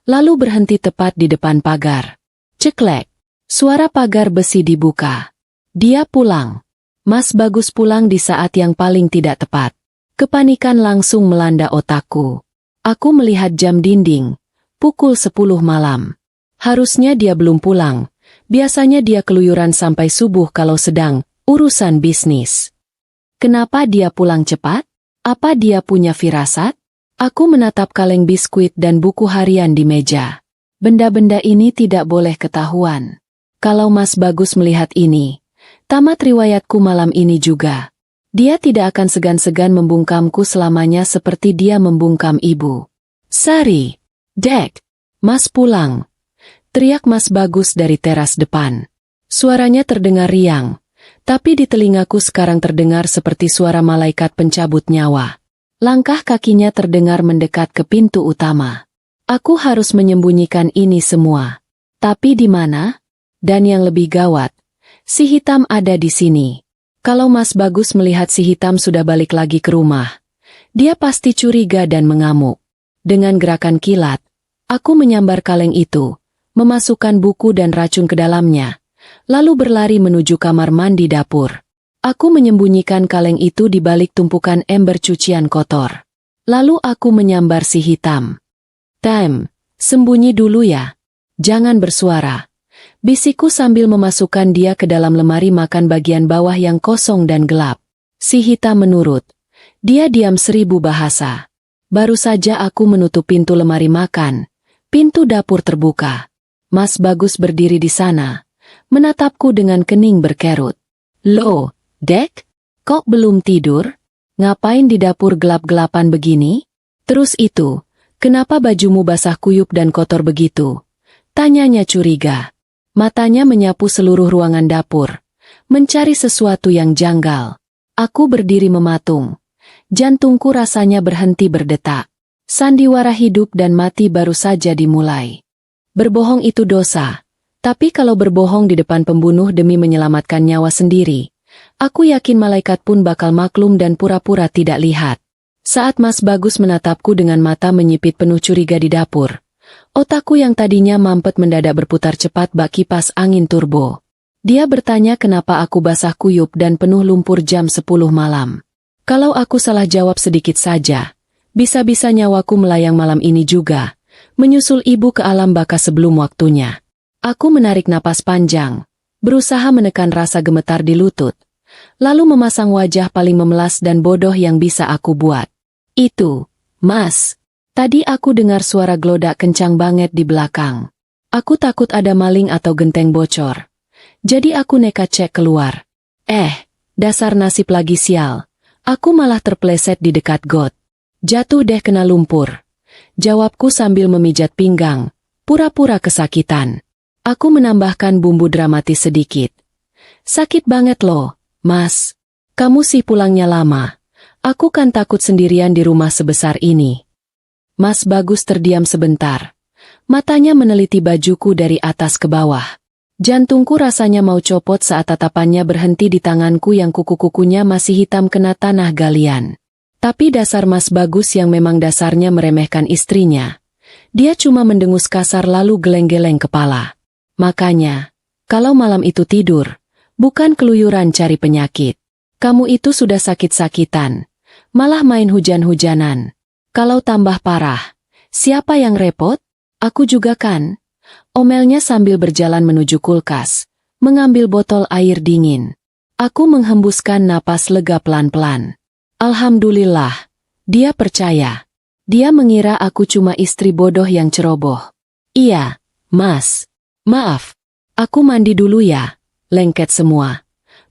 lalu berhenti tepat di depan pagar. Ceklek, suara pagar besi dibuka. Dia pulang. Mas Bagus pulang di saat yang paling tidak tepat. Kepanikan langsung melanda otakku. Aku melihat jam dinding, pukul 10 malam. Harusnya dia belum pulang. Biasanya dia keluyuran sampai subuh kalau sedang Urusan bisnis. Kenapa dia pulang cepat? Apa dia punya firasat? Aku menatap kaleng biskuit dan buku harian di meja. Benda-benda ini tidak boleh ketahuan. Kalau Mas Bagus melihat ini, tamat riwayatku malam ini juga. Dia tidak akan segan-segan membungkamku selamanya seperti dia membungkam ibu. Sari, Dek, Mas pulang. Teriak Mas Bagus dari teras depan. Suaranya terdengar riang. Tapi di telingaku sekarang terdengar seperti suara malaikat pencabut nyawa. Langkah kakinya terdengar mendekat ke pintu utama. Aku harus menyembunyikan ini semua. Tapi di mana? Dan yang lebih gawat, si hitam ada di sini. Kalau Mas Bagus melihat si hitam sudah balik lagi ke rumah, dia pasti curiga dan mengamuk. Dengan gerakan kilat, aku menyambar kaleng itu, memasukkan buku dan racun ke dalamnya. Lalu berlari menuju kamar mandi dapur. Aku menyembunyikan kaleng itu di balik tumpukan ember cucian kotor. Lalu aku menyambar si hitam. "Tam, sembunyi dulu ya. Jangan bersuara," bisikku sambil memasukkan dia ke dalam lemari makan bagian bawah yang kosong dan gelap. Si hitam menurut. Dia diam 1000 bahasa. Baru saja aku menutup pintu lemari makan, pintu dapur terbuka. Mas Bagus berdiri di sana, menatapku dengan kening berkerut. "Loh, Dek, kok belum tidur? Ngapain di dapur gelap-gelapan begini? Terus itu, kenapa bajumu basah kuyup dan kotor begitu?" Tanyanya curiga. Matanya menyapu seluruh ruangan dapur, mencari sesuatu yang janggal. Aku berdiri mematung. Jantungku rasanya berhenti berdetak. Sandiwara hidup dan mati baru saja dimulai. Berbohong itu dosa. Tapi kalau berbohong di depan pembunuh demi menyelamatkan nyawa sendiri, aku yakin malaikat pun bakal maklum dan pura-pura tidak lihat. Saat Mas Bagus menatapku dengan mata menyipit penuh curiga di dapur, otakku yang tadinya mampet mendadak berputar cepat bak kipas angin turbo. Dia bertanya kenapa aku basah kuyup dan penuh lumpur jam 10 malam. Kalau aku salah jawab sedikit saja, bisa-bisa nyawaku melayang malam ini juga, menyusul ibu ke alam baka sebelum waktunya. Aku menarik napas panjang, berusaha menekan rasa gemetar di lutut, lalu memasang wajah paling memelas dan bodoh yang bisa aku buat. "Itu, Mas, tadi aku dengar suara gelodak kencang banget di belakang. Aku takut ada maling atau genteng bocor. Jadi aku nekat cek keluar. Dasar nasib lagi sial. Aku malah terpleset di dekat got. Jatuh deh kena lumpur." Jawabku sambil memijat pinggang, pura-pura kesakitan. Aku menambahkan bumbu dramatis sedikit. "Sakit banget loh, Mas. Kamu sih pulangnya lama. Aku kan takut sendirian di rumah sebesar ini." Mas Bagus terdiam sebentar. Matanya meneliti bajuku dari atas ke bawah. Jantungku rasanya mau copot saat tatapannya berhenti di tanganku yang kuku-kukunya masih hitam kena tanah galian. Tapi dasar Mas Bagus yang memang dasarnya meremehkan istrinya. Dia cuma mendengus kasar lalu geleng-geleng kepala. "Makanya, kalau malam itu tidur, bukan keluyuran cari penyakit. Kamu itu sudah sakit-sakitan, malah main hujan-hujanan. Kalau tambah parah, siapa yang repot? Aku juga kan?" Omelnya sambil berjalan menuju kulkas, mengambil botol air dingin. Aku menghembuskan napas lega pelan-pelan. Alhamdulillah, dia percaya. Dia mengira aku cuma istri bodoh yang ceroboh. "Iya, Mas. Maaf, aku mandi dulu ya." Lengket semua.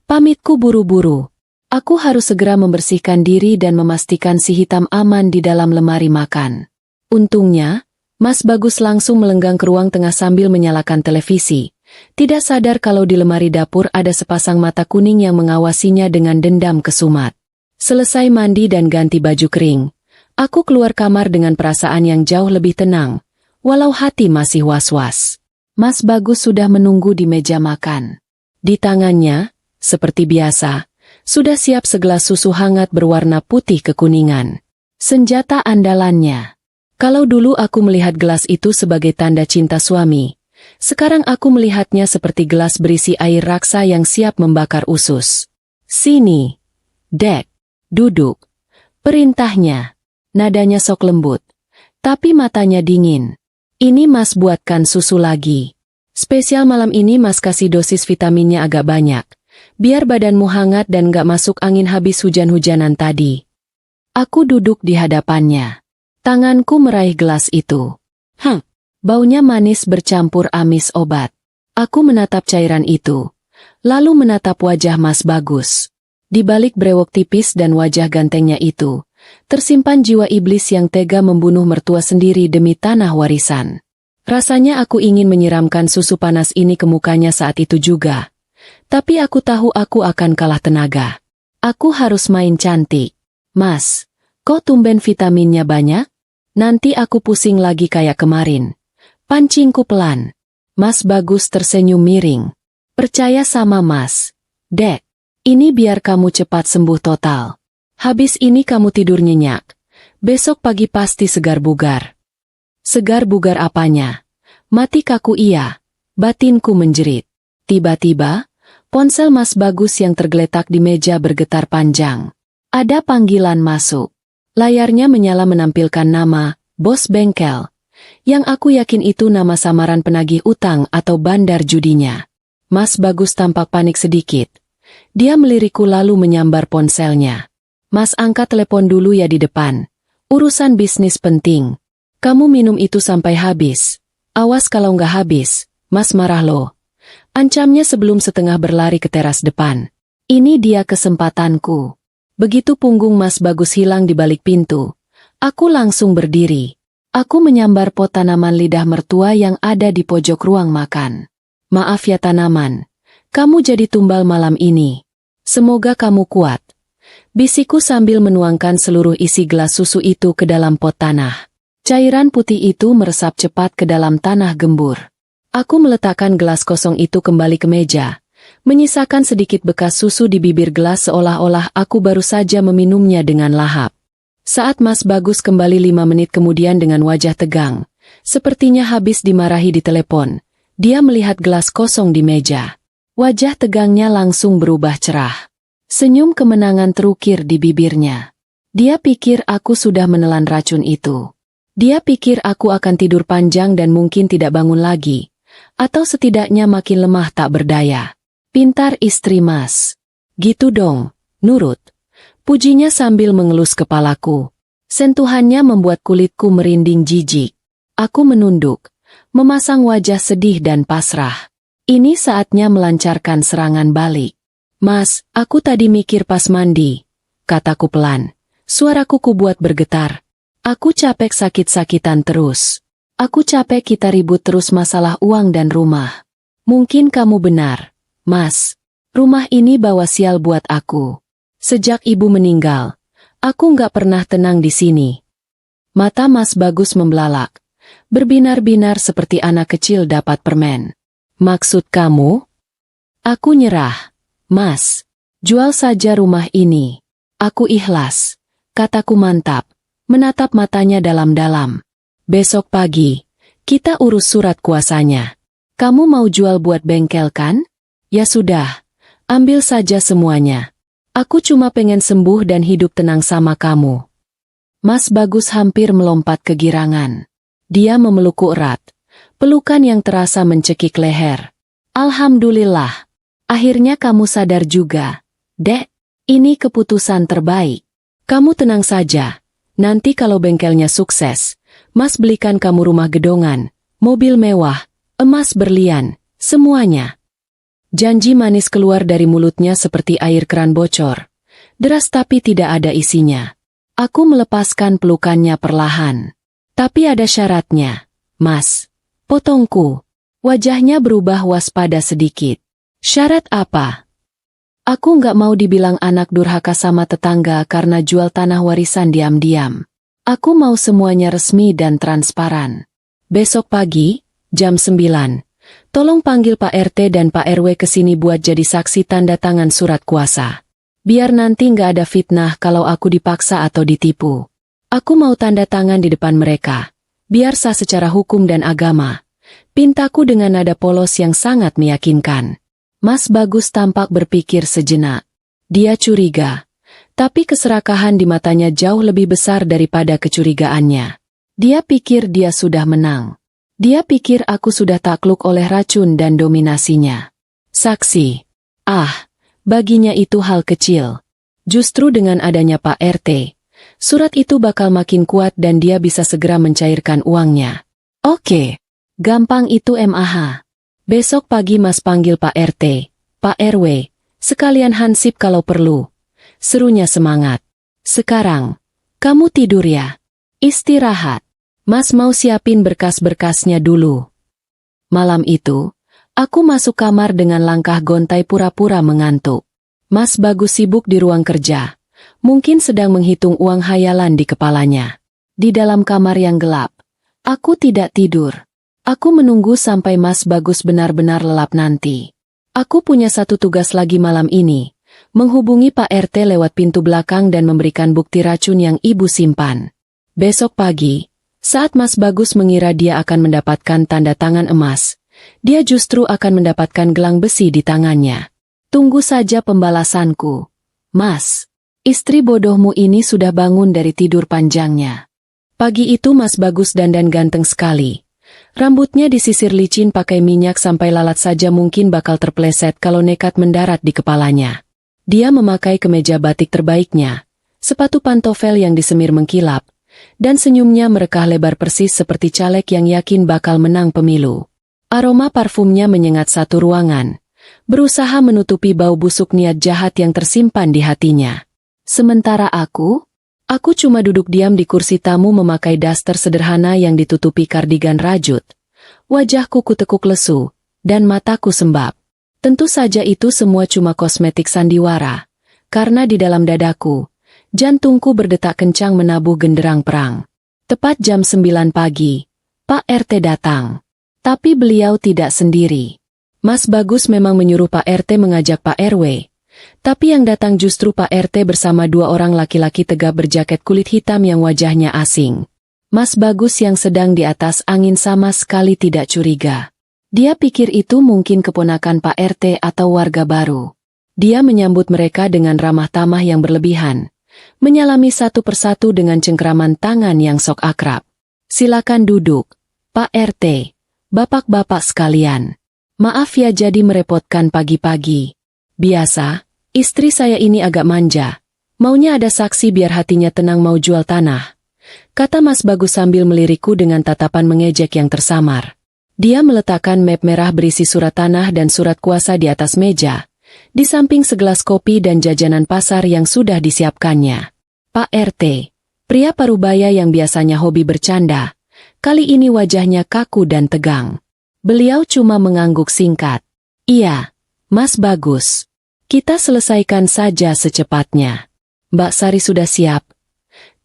Pamitku buru-buru. Aku harus segera membersihkan diri dan memastikan si hitam aman di dalam lemari makan. Untungnya, Mas Bagus langsung melenggang ke ruang tengah sambil menyalakan televisi. Tidak sadar kalau di lemari dapur ada sepasang mata kuning yang mengawasinya dengan dendam kesumat. Selesai mandi dan ganti baju kering, aku keluar kamar dengan perasaan yang jauh lebih tenang, walau hati masih was-was. Mas Bagus sudah menunggu di meja makan. Di tangannya, seperti biasa, sudah siap segelas susu hangat berwarna putih kekuningan. Senjata andalannya. Kalau dulu aku melihat gelas itu sebagai tanda cinta suami, sekarang aku melihatnya seperti gelas berisi air raksa yang siap membakar usus. "Sini, Dek, duduk." Perintahnya. Nadanya sok lembut, tapi matanya dingin. "Ini Mas buatkan susu lagi. Spesial malam ini Mas kasih dosis vitaminnya agak banyak, Biar badanmu hangat dan gak masuk angin habis hujan-hujanan tadi. Aku duduk di hadapannya. Tanganku meraih gelas itu. Baunya manis bercampur amis obat. Aku menatap cairan itu. Lalu menatap wajah Mas Bagus. Di balik brewok tipis dan wajah gantengnya itu, tersimpan jiwa iblis yang tega membunuh mertua sendiri demi tanah warisan. Rasanya aku ingin menyiramkan susu panas ini ke mukanya saat itu juga. Tapi aku tahu aku akan kalah tenaga. Aku harus main cantik. Mas, kok tumben vitaminnya banyak? Nanti aku pusing lagi kayak kemarin. Pancingku pelan. Mas Bagus tersenyum miring. Percaya sama Mas. Dek, ini biar kamu cepat sembuh total. Habis ini kamu tidur nyenyak. Besok pagi pasti segar bugar. Segar bugar apanya? Mati kaku iya. Batinku menjerit. Tiba-tiba, ponsel Mas Bagus yang tergeletak di meja bergetar panjang. Ada panggilan masuk. Layarnya menyala menampilkan nama, Bos Bengkel. Yang aku yakin itu nama samaran penagih utang atau bandar judinya. Mas Bagus tampak panik sedikit. Dia melirikku lalu menyambar ponselnya. Mas, angkat telepon dulu ya di depan. Urusan bisnis penting. Kamu minum itu sampai habis. Awas kalau nggak habis, Mas marah loh. Ancamnya sebelum setengah berlari ke teras depan. Ini dia kesempatanku. Begitu punggung Mas Bagus hilang di balik pintu, aku langsung berdiri. Aku menyambar pot tanaman lidah mertua yang ada di pojok ruang makan. Maaf ya tanaman, kamu jadi tumbal malam ini. Semoga kamu kuat. Bisikku sambil menuangkan seluruh isi gelas susu itu ke dalam pot tanah. Cairan putih itu meresap cepat ke dalam tanah gembur. Aku meletakkan gelas kosong itu kembali ke meja, menyisakan sedikit bekas susu di bibir gelas seolah-olah aku baru saja meminumnya dengan lahap. Saat Mas Bagus kembali 5 menit kemudian dengan wajah tegang, sepertinya habis dimarahi di telepon, dia melihat gelas kosong di meja. Wajah tegangnya langsung berubah cerah. Senyum kemenangan terukir di bibirnya. Dia pikir aku sudah menelan racun itu. Dia pikir aku akan tidur panjang dan mungkin tidak bangun lagi. Atau setidaknya makin lemah tak berdaya. Pintar istri Mas. Gitu dong, nurut. Pujinya sambil mengelus kepalaku. Sentuhannya membuat kulitku merinding jijik. Aku menunduk, memasang wajah sedih dan pasrah. Ini saatnya melancarkan serangan balik. Mas, aku tadi mikir pas mandi. Kataku pelan. Suaraku kubuat bergetar. Aku capek sakit-sakitan terus. Aku capek kita ribut terus masalah uang dan rumah. Mungkin kamu benar, Mas. Rumah ini bawa sial buat aku. Sejak ibu meninggal, aku nggak pernah tenang di sini. Mata Mas Bagus membelalak, berbinar-binar seperti anak kecil dapat permen. Maksud kamu? Aku nyerah. Mas, jual saja rumah ini. Aku ikhlas. Kataku mantap. Menatap matanya dalam-dalam. Besok pagi, kita urus surat kuasanya. Kamu mau jual buat bengkel kan? Ya sudah, ambil saja semuanya. Aku cuma pengen sembuh dan hidup tenang sama kamu. Mas Bagus hampir melompat kegirangan. Dia memelukku erat. Pelukan yang terasa mencekik leher. Alhamdulillah. Akhirnya kamu sadar juga. Dek, ini keputusan terbaik. Kamu tenang saja. Nanti kalau bengkelnya sukses, Mas belikan kamu rumah gedongan, mobil mewah, emas berlian, semuanya. Janji manis keluar dari mulutnya seperti air keran bocor. Deras tapi tidak ada isinya. Aku melepaskan pelukannya perlahan. Tapi ada syaratnya. Mas, potongku. Wajahnya berubah waspada sedikit. Syarat apa? Aku nggak mau dibilang anak durhaka sama tetangga karena jual tanah warisan diam-diam. Aku mau semuanya resmi dan transparan. Besok pagi, jam 9, tolong panggil Pak RT dan Pak RW ke sini buat jadi saksi tanda tangan surat kuasa. Biar nanti nggak ada fitnah kalau aku dipaksa atau ditipu. Aku mau tanda tangan di depan mereka. Biar sah secara hukum dan agama. Pintaku dengan nada polos yang sangat meyakinkan. Mas Bagus tampak berpikir sejenak. Dia curiga. Tapi keserakahan di matanya jauh lebih besar daripada kecurigaannya. Dia pikir dia sudah menang. Dia pikir aku sudah takluk oleh racun dan dominasinya. Saksi. Ah, Baginya itu hal kecil. Justru dengan adanya Pak RT, surat itu bakal makin kuat dan dia bisa segera mencairkan uangnya. Oke, gampang itu MAH. Besok pagi Mas panggil Pak RT, Pak RW, sekalian hansip kalau perlu. Serunya semangat. Sekarang, kamu tidur ya. Istirahat. Mas mau siapin berkas-berkasnya dulu. Malam itu, aku masuk kamar dengan langkah gontai pura-pura mengantuk. Mas Bagus sibuk di ruang kerja. Mungkin sedang menghitung uang hayalan di kepalanya. Di dalam kamar yang gelap, aku tidak tidur. Aku menunggu sampai Mas Bagus benar-benar lelap nanti. Aku punya satu tugas lagi malam ini. Menghubungi Pak RT lewat pintu belakang dan memberikan bukti racun yang ibu simpan. Besok pagi, saat Mas Bagus mengira dia akan mendapatkan tanda tangan emas, dia justru akan mendapatkan gelang besi di tangannya. Tunggu saja pembalasanku. Mas, istri bodohmu ini sudah bangun dari tidur panjangnya. Pagi itu Mas Bagus dandan ganteng sekali. Rambutnya disisir licin pakai minyak sampai lalat saja mungkin bakal terpleset kalau nekat mendarat di kepalanya. Dia memakai kemeja batik terbaiknya, sepatu pantofel yang disemir mengkilap, dan senyumnya merekah lebar persis seperti caleg yang yakin bakal menang pemilu. Aroma parfumnya menyengat satu ruangan, berusaha menutupi bau busuk niat jahat yang tersimpan di hatinya. Sementara aku cuma duduk diam di kursi tamu memakai daster sederhana yang ditutupi kardigan rajut. Wajahku kutekuk lesu, dan mataku sembab. Tentu saja itu semua cuma kosmetik sandiwara, karena di dalam dadaku, jantungku berdetak kencang menabuh genderang perang. Tepat jam 9 pagi, Pak RT datang. Tapi beliau tidak sendiri. Mas Bagus memang menyuruh Pak RT mengajak Pak RW. Tapi yang datang justru Pak RT bersama dua orang laki-laki tegap berjaket kulit hitam yang wajahnya asing. Mas Bagus yang sedang di atas angin sama sekali tidak curiga. Dia pikir itu mungkin keponakan Pak RT atau warga baru. Dia menyambut mereka dengan ramah tamah yang berlebihan. Menyalami satu persatu dengan cengkraman tangan yang sok akrab. Silakan duduk, Pak RT, bapak-bapak sekalian. Maaf ya jadi merepotkan pagi-pagi. Biasa, istri saya ini agak manja. Maunya ada saksi biar hatinya tenang mau jual tanah. Kata Mas Bagus sambil melirikku dengan tatapan mengejek yang tersamar. Dia meletakkan map merah berisi surat tanah dan surat kuasa di atas meja, di samping segelas kopi dan jajanan pasar yang sudah disiapkannya. Pak RT, pria parubaya yang biasanya hobi bercanda, kali ini wajahnya kaku dan tegang. Beliau cuma mengangguk singkat. Iya, Mas Bagus. Kita selesaikan saja secepatnya. Mbak Sari sudah siap?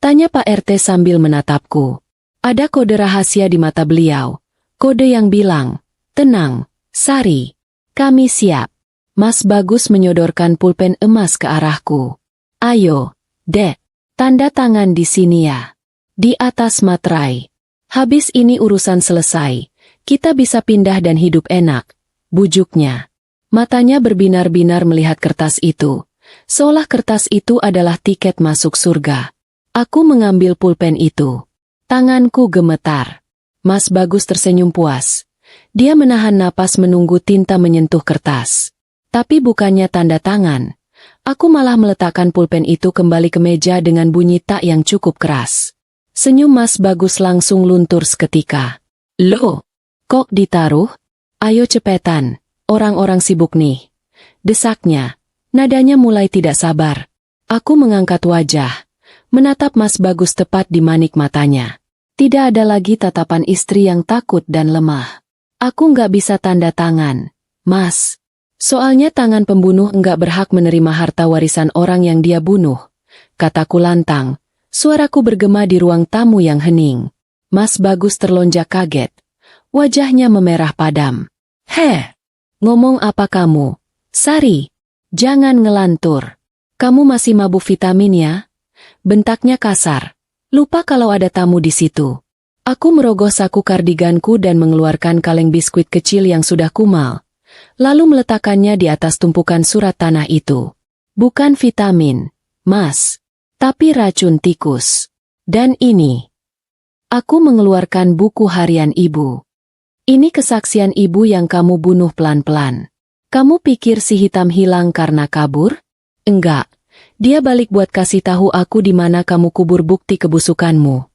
Tanya Pak RT sambil menatapku. Ada kode rahasia di mata beliau. Kode yang bilang, tenang, Sari, kami siap. Mas Bagus menyodorkan pulpen emas ke arahku. Ayo, Dek, tanda tangan di sini ya. Di atas materai. Habis ini urusan selesai. Kita bisa pindah dan hidup enak. Bujuknya. Matanya berbinar-binar melihat kertas itu. Seolah kertas itu adalah tiket masuk surga. Aku mengambil pulpen itu. Tanganku gemetar. Mas Bagus tersenyum puas. Dia menahan napas menunggu tinta menyentuh kertas. Tapi bukannya tanda tangan. Aku malah meletakkan pulpen itu kembali ke meja dengan bunyi tak yang cukup keras. Senyum Mas Bagus langsung luntur seketika. Loh, kok ditaruh? Ayo cepetan, orang-orang sibuk nih. Desaknya, nadanya mulai tidak sabar. Aku mengangkat wajah, menatap Mas Bagus tepat di manik matanya. Tidak ada lagi tatapan istri yang takut dan lemah. Aku nggak bisa tanda tangan, Mas. Soalnya tangan pembunuh enggak berhak menerima harta warisan orang yang dia bunuh. Kataku lantang, suaraku bergema di ruang tamu yang hening. Mas Bagus terlonjak kaget. Wajahnya memerah padam. Ngomong apa kamu? Sari, jangan ngelantur. Kamu masih mabuk vitamin ya? Bentaknya kasar. Lupa kalau ada tamu di situ. Aku merogoh saku kardiganku dan mengeluarkan kaleng biskuit kecil yang sudah kumal. Lalu meletakkannya di atas tumpukan surat tanah itu. Bukan vitamin, Mas. Tapi racun tikus. Dan ini. Aku mengeluarkan buku harian ibu. Ini kesaksian ibu yang kamu bunuh pelan-pelan. Kamu pikir si hitam hilang karena kabur? Enggak. Dia balik buat kasih tahu aku di mana kamu kubur bukti kebusukanmu.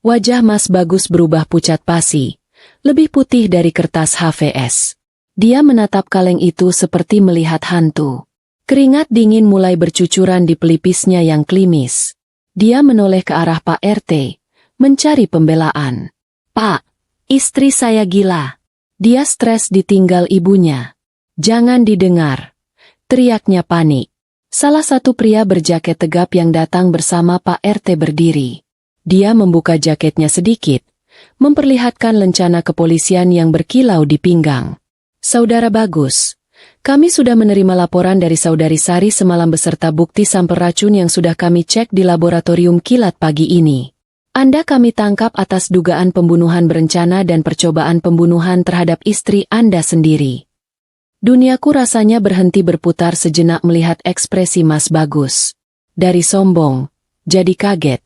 Wajah Mas Bagus berubah pucat pasi, lebih putih dari kertas HVS. Dia menatap kaleng itu seperti melihat hantu. Keringat dingin mulai bercucuran di pelipisnya yang klimis. Dia menoleh ke arah Pak RT, mencari pembelaan. Pak, istri saya gila. Dia stres ditinggal ibunya. Jangan didengar, teriaknya panik. Salah satu pria berjaket tegap yang datang bersama Pak RT berdiri. Dia membuka jaketnya sedikit, memperlihatkan lencana kepolisian yang berkilau di pinggang. Saudara Bagus, kami sudah menerima laporan dari Saudari Sari semalam beserta bukti sampel racun yang sudah kami cek di laboratorium kilat pagi ini. Anda kami tangkap atas dugaan pembunuhan berencana dan percobaan pembunuhan terhadap istri Anda sendiri. Duniaku rasanya berhenti berputar sejenak melihat ekspresi Mas Bagus. Dari sombong, jadi kaget,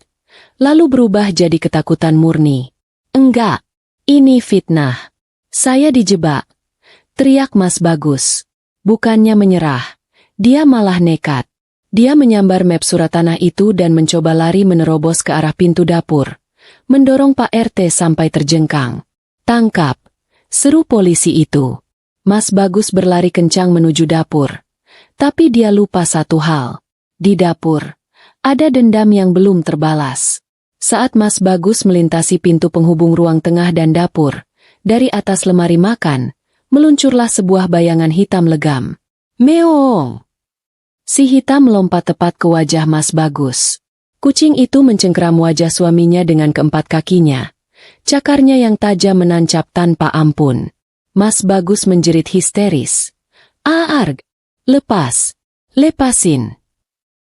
lalu berubah jadi ketakutan murni. Enggak, ini fitnah. Saya dijebak, teriak Mas Bagus. Bukannya menyerah, dia malah nekat. Dia menyambar map surat tanah itu dan mencoba lari menerobos ke arah pintu dapur, mendorong Pak RT sampai terjengkang. Tangkap, seru polisi itu. Mas Bagus berlari kencang menuju dapur. Tapi dia lupa satu hal. Di dapur, ada dendam yang belum terbalas. Saat Mas Bagus melintasi pintu penghubung ruang tengah dan dapur, dari atas lemari makan, meluncurlah sebuah bayangan hitam legam. Meong! Si hitam melompat tepat ke wajah Mas Bagus. Kucing itu mencengkeram wajah suaminya dengan keempat kakinya. Cakarnya yang tajam menancap tanpa ampun. Mas Bagus menjerit histeris. Arg! Lepas! Lepasin!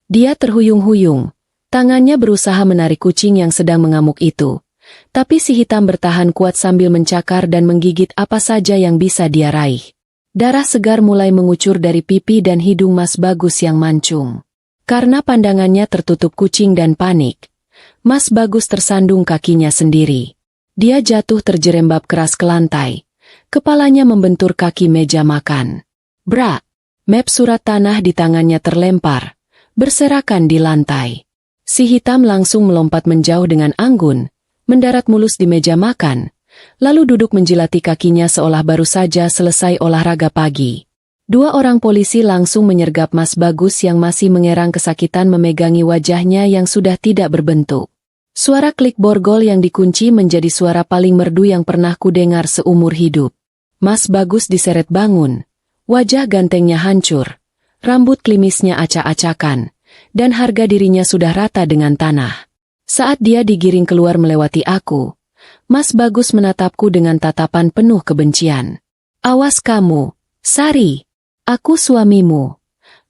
Dia terhuyung-huyung. Tangannya berusaha menarik kucing yang sedang mengamuk itu. Tapi si hitam bertahan kuat sambil mencakar dan menggigit apa saja yang bisa dia raih. Darah segar mulai mengucur dari pipi dan hidung Mas Bagus yang mancung. Karena pandangannya tertutup kucing dan panik, Mas Bagus tersandung kakinya sendiri. Dia jatuh terjerembab keras ke lantai. Kepalanya membentur kaki meja makan. Brak! Map surat tanah di tangannya terlempar, berserakan di lantai. Si hitam langsung melompat menjauh dengan anggun, mendarat mulus di meja makan, lalu duduk menjilati kakinya seolah baru saja selesai olahraga pagi. Dua orang polisi langsung menyergap Mas Bagus yang masih mengerang kesakitan memegangi wajahnya yang sudah tidak berbentuk. Suara klik borgol yang dikunci menjadi suara paling merdu yang pernah kudengar seumur hidup. Mas Bagus diseret bangun, wajah gantengnya hancur, rambut klimisnya acak-acakan, dan harga dirinya sudah rata dengan tanah. Saat dia digiring keluar melewati aku, Mas Bagus menatapku dengan tatapan penuh kebencian. Awas kamu, Sari, aku suamimu.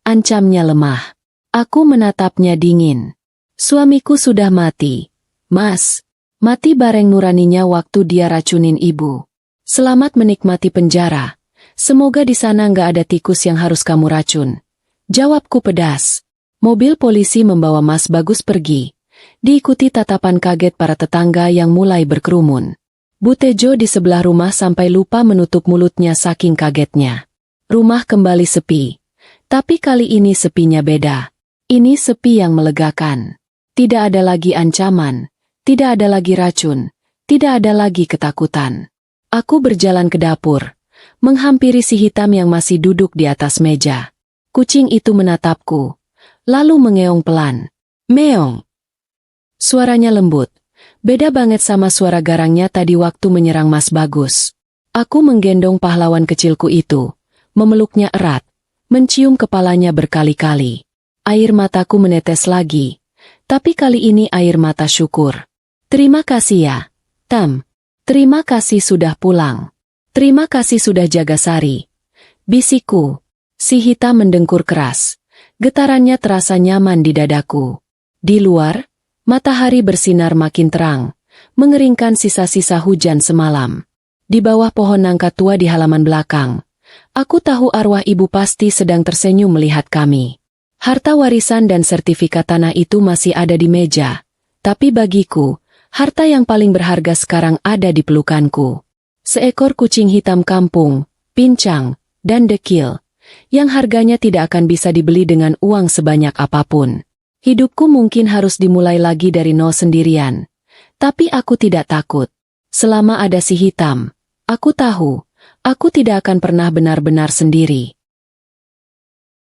Ancamnya lemah. Aku menatapnya dingin. Suamiku sudah mati. Mas, mati bareng nuraninya waktu dia racunin ibu. Selamat menikmati penjara. Semoga di sana nggak ada tikus yang harus kamu racun. Jawabku pedas. Mobil polisi membawa Mas Bagus pergi. Diikuti tatapan kaget para tetangga yang mulai berkerumun. Bu Tejo di sebelah rumah sampai lupa menutup mulutnya saking kagetnya. Rumah kembali sepi. Tapi kali ini sepinya beda. Ini sepi yang melegakan. Tidak ada lagi ancaman. Tidak ada lagi racun, tidak ada lagi ketakutan. Aku berjalan ke dapur, menghampiri si hitam yang masih duduk di atas meja. Kucing itu menatapku, lalu mengeong pelan. Meong. Suaranya lembut, beda banget sama suara garangnya tadi waktu menyerang Mas Bagus. Aku menggendong pahlawan kecilku itu, memeluknya erat, mencium kepalanya berkali-kali. Air mataku menetes lagi, tapi kali ini air mata syukur. Terima kasih ya, Tam. Terima kasih sudah pulang. Terima kasih sudah jaga Sari. Bisikku. Si hitam mendengkur keras. Getarannya terasa nyaman di dadaku. Di luar, matahari bersinar makin terang, mengeringkan sisa-sisa hujan semalam. Di bawah pohon nangka tua di halaman belakang, aku tahu arwah ibu pasti sedang tersenyum melihat kami. Harta warisan dan sertifikat tanah itu masih ada di meja, tapi bagiku, harta yang paling berharga sekarang ada di pelukanku. Seekor kucing hitam kampung, pincang, dan dekil, yang harganya tidak akan bisa dibeli dengan uang sebanyak apapun. Hidupku mungkin harus dimulai lagi dari nol sendirian. Tapi aku tidak takut. Selama ada si hitam, aku tahu, aku tidak akan pernah benar-benar sendiri.